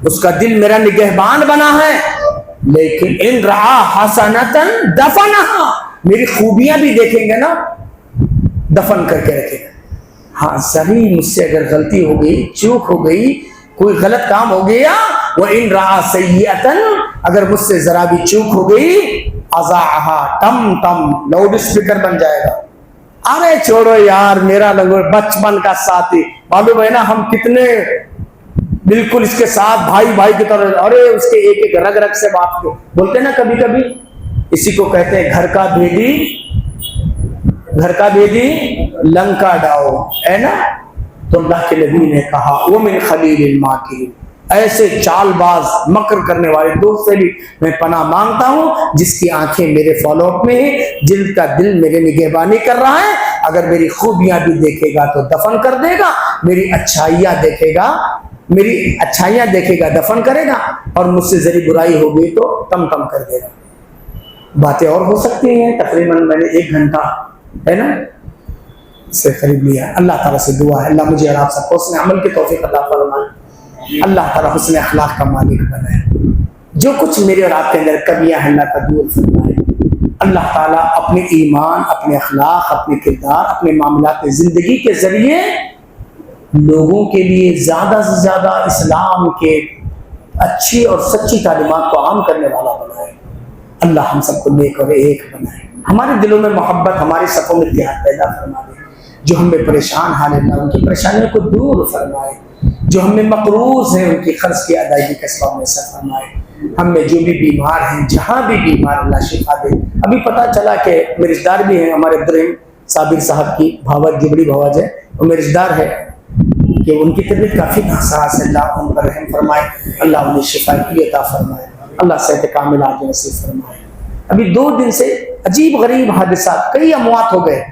اس کا دل میرا نگہبان بنا ہے. لیکن ان رعا حسنتن دفنہا, میری خوبیاں بھی دیکھیں گے نا, دفن کر کے رکھے گا. ہاں صحیح, مجھ سے اگر غلطی ہو گئی, چوک ہو گئی, کوئی غلط کام ہو گیا, وَإِن رَعَا سَيِّئَةً, اگر مجھ سے ذرا بھی چوک ہو گئی, اذاعہا, ٹم لاؤڈ اسپیکر بن جائے گا. ارے چھوڑو یار, میرا لگو بچپن کا ساتھی, معلوم ہے نا ہم کتنے بالکل اس کے ساتھ بھائی کی طرح. ارے اس کے ایک رگ سے بات کو بولتے نا کبھی کبھی, اسی کو کہتے ہیں گھر کا بھیدی لنکا ڈاؤ, ہے نا. تو اللہ کے نبی نے کہا وَمِن خَلِيلٍ مَاكِرٍ, ایسے چال باز مکر کرنے والے دوست سے بھی میں پناہ مانگتا ہوں جس کی آنکھیں میرے فالو اپ میں ہیں, جن کا دل میرے نگہبانی کر رہا ہے. اگر میری خوبیاں بھی دیکھے گا تو دفن کر دے گا, میری اچھائیاں دیکھے گا دفن کرے گا, اور مجھ سے ذری برائی ہوگی تو تم کر دے گا. باتیں اور ہو سکتی ہیں، تقریباً میں نے 1 گھنٹہ ہے نا سے قریب لیا. اللہ تعالیٰ سے دعا ہے اللہ مجھے اور آپ سب کو حسن عمل کی توفیق عطا فرمائے، اللہ تعالیٰ حسن اخلاق کا مالک بنائے، جو کچھ میرے اور آپ کے اندر کمیاں ہیں اللہ کا دور فرمائے. اللہ تعالیٰ اپنے ایمان، اپنے اخلاق، اپنے کردار، اپنے معاملات زندگی کے ذریعے لوگوں کے لیے زیادہ سے زیادہ اسلام کے اچھی اور سچی تعلیمات کو عام کرنے والا بنائے. اللہ ہم سب کو نیک اور ایک بنائے، ہمارے دلوں میں محبت، ہماری صفوں میں اتحاد پیدا فرما دے. جو ہم میں پریشان حال اللہ ان کی پریشانیوں کو دور فرمائے، جو ہم میں مقروض ہیں ان کی قرض کی ادائیگی کا سبب میں سے فرمائے. ہم میں جو بھی بیمار ہیں، جہاں بھی بیمار اللہ شفا دے. ابھی پتہ چلا کہ میرے رشتہ دار بھی ہیں ہمارے عبدالرحیم صابر صاحب کی بھاوج جبڑی بھاوج ہے، وہ میرے رشتہ دار ہے کہ ان کی طبیعت کافی ناساز ہے. اللہ ان پر رحم فرمائے، اللہ انہیں شفا کی عطا فرمائے، اللہ صحت کامل عاجل نصیب فرمائے. ابھی 2 دن سے عجیب غریب حادثات، کئی اموات ہو گئے.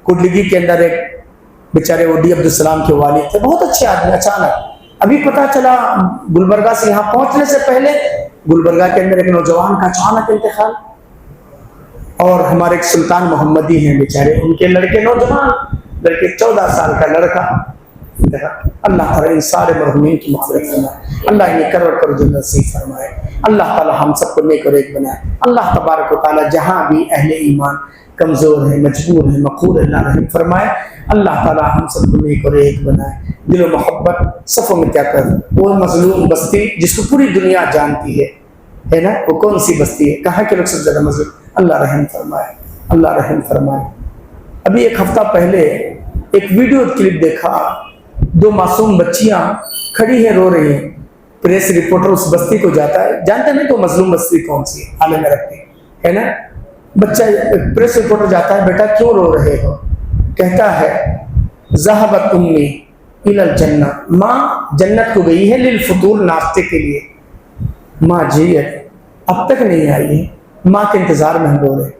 کڈلگی کے اندر ایک بیچارے وڈی عبدالسلام کے والد تھے، بہت اچھے آدمی، اچانک ابھی پتہ چلا گلبرگہ سے یہاں پہنچنے سے پہلے گلبرگہ کے اندر ایک نوجوان کا اچانک انتقال. اور ہمارے ایک سلطان محمدی ہیں بیچارے، ان کے لڑکے نوجوان لڑکے 14 سال کا لڑکا. اللہ تعالیٰ ان سارے مرحومین کی مغفرت فرمائے، اللہ انہیں کروڑ کروڑ جنت نصیب فرمائے. اللہ تعالیٰ ہم سب کو نیک اور ایک بنائے. اللہ تبارک و تعالیٰ جہاں بھی اہل ایمان کمزور ہیں، مجبور ہیں، مقہور ہیں، اللہ رحم فرمائے. اللہ تعالیٰ ہم سب کو نیک اور ایک بنائے. دل و محبت صفوں میں کیا کر، وہ مظلوم بستی جس کو پوری دنیا جانتی ہے نا، وہ کون سی بستی ہے، کہاں کے لوگ سب سے زیادہ مظلوم. اللہ رحم فرمائے، اللہ رحم فرمائے. ابھی 1 ہفتہ پہلے ایک ویڈیو کلپ دیکھا، 2 معصوم بچیاں کھڑی ہیں رو رہی ہیں. پریس رپورٹر اس بستی کو جاتا ہے، جانتے ہیں تو مظلوم بستی کون سی ہے، حال میں رکھتی ہے نا. بچہ پریس رپورٹر جاتا ہے، بیٹا کیوں رو رہے ہو؟ کہتا ہے ذہبت امی الی الجنہ، ماں جنت کو گئی ہے، للفطور ناشتے کے لیے. ماں جیت اب تک نہیں آئی ہے، ماں کے انتظار میں ہم رو رہے.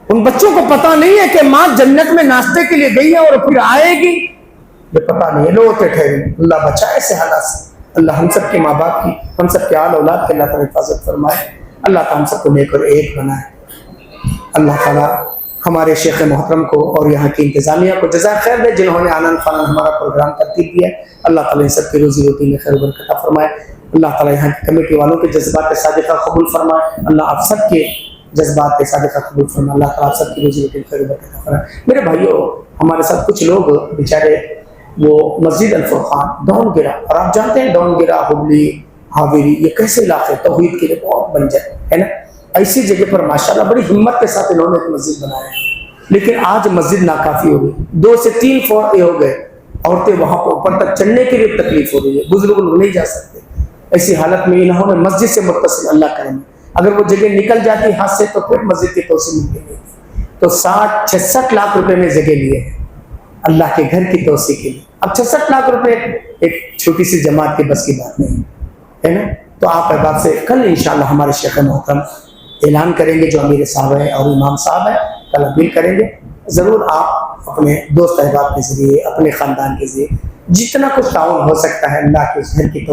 ان بچوں کو پتہ نہیں ہے کہ ماں جنت میں ناشتے کے لیے گئی ہے اور پھر آئے گی، یہ پتہ نہیں ہے. لوٹے ٹھہرے. اللہ بچائے ایسے حالات سے. اللہ ہم سب کے ماں باپ کی، ہم سب کے آل اولاد کے اللہ تعالیٰ حفاظت فرمائے. اللہ تعالیٰ ہم سب کو نیک اور ایک بنائے. اللہ تعالیٰ ہمارے شیخ محترم کو اور یہاں کی انتظامیہ کو جزائے خیر دے، جنہوں نے آنن فانن ہمارا پروگرام ترتیب کیا. اللہ تعالیٰ ان سب کی روزی روٹی میں خیر و برکت عطا فرمائے. اللہ تعالیٰ یہاں کی کمیٹی والوں کے جذبات صادقہ قبول فرمائے. اللہ آپ سب کے جذبات صادقہ قبول فرمائے. اللہ تعالیٰ آپ سب کی روزی روٹی میں خیر و برکت عطا فرمائے. میرے بھائیوں، ہمارے ساتھ کچھ لوگ بیچارے وہ مسجد الفرقان ڈون گرا، اور آپ جانتے ہیں ڈون گرا، ہبلی، حاویری، یہ کیسے علاقے توحید کے لیے بہت بنجر ہے نا. ایسی جگہ پر ماشاءاللہ بڑی ہمت کے ساتھ انہوں نے ایک مسجد بنایا ہے. لیکن آج مسجد ناکافی ہو گئی، 2 سے 3 فلور ہو گئے. عورتیں وہاں پر اوپر تک چڑھنے کے لیے تکلیف ہو رہی ہے، بزرگ لوگ نہیں جا سکتے. ایسی حالت میں انہوں نے مسجد سے متصل، اللہ کرم، اگر وہ جگہ نکل جاتی ہاتھ سے تو پھر مسجد کی توسیع ممکن نہیں. تو 60-66 لاکھ روپے میں جگہ لیے ہیں اللہ کے گھر کی توسیع کے لیے. اب 66 لاکھ روپے ایک چھوٹی سی جماعت کے بس کی بات نہیں ہے نا. تو آپ احباب سے کل انشاءاللہ ہمارے شیخ محترم اعلان کریں گے، جو امیر صاحب ہیں اور امام صاحب ہیں، کل اپیل کریں گے. ضرور آپ اپنے دوست احباب کے ذریعے، اپنے خاندان کے ذریعے جتنا کچھ تعاون ہو سکتا ہے اللہ کے اس گھر کی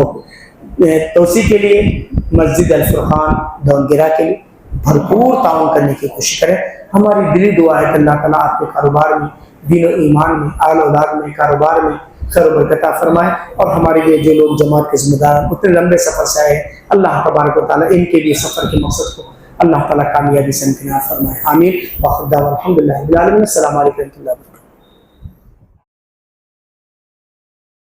توسیع کے لیے، مسجد الفرقان ڈون گرا کے لیے بھرپور تعاون کرنے کی کوشش کریں. ہماری دلی دعا ہے کہ اللہ تعالیٰ آپ کے کاروبار میں، دین و ایمان میں، آل اولاد میں، کاروبار میں خیر و برکت عطا فرمائے. اور ہمارے لیے جو لوگ جماعت کے ذمہ دار اتنے لمبے سفر سے آئے، اللہ تبارک و تعالیٰ ان کے لیے سفر کے مقصد کو اللہ تعالیٰ کامیابی سے امکنار فرمائے. آمین. واخر دعوانا الحمدللہ رب العالمین. السلام علیکم ورحمۃ اللہ.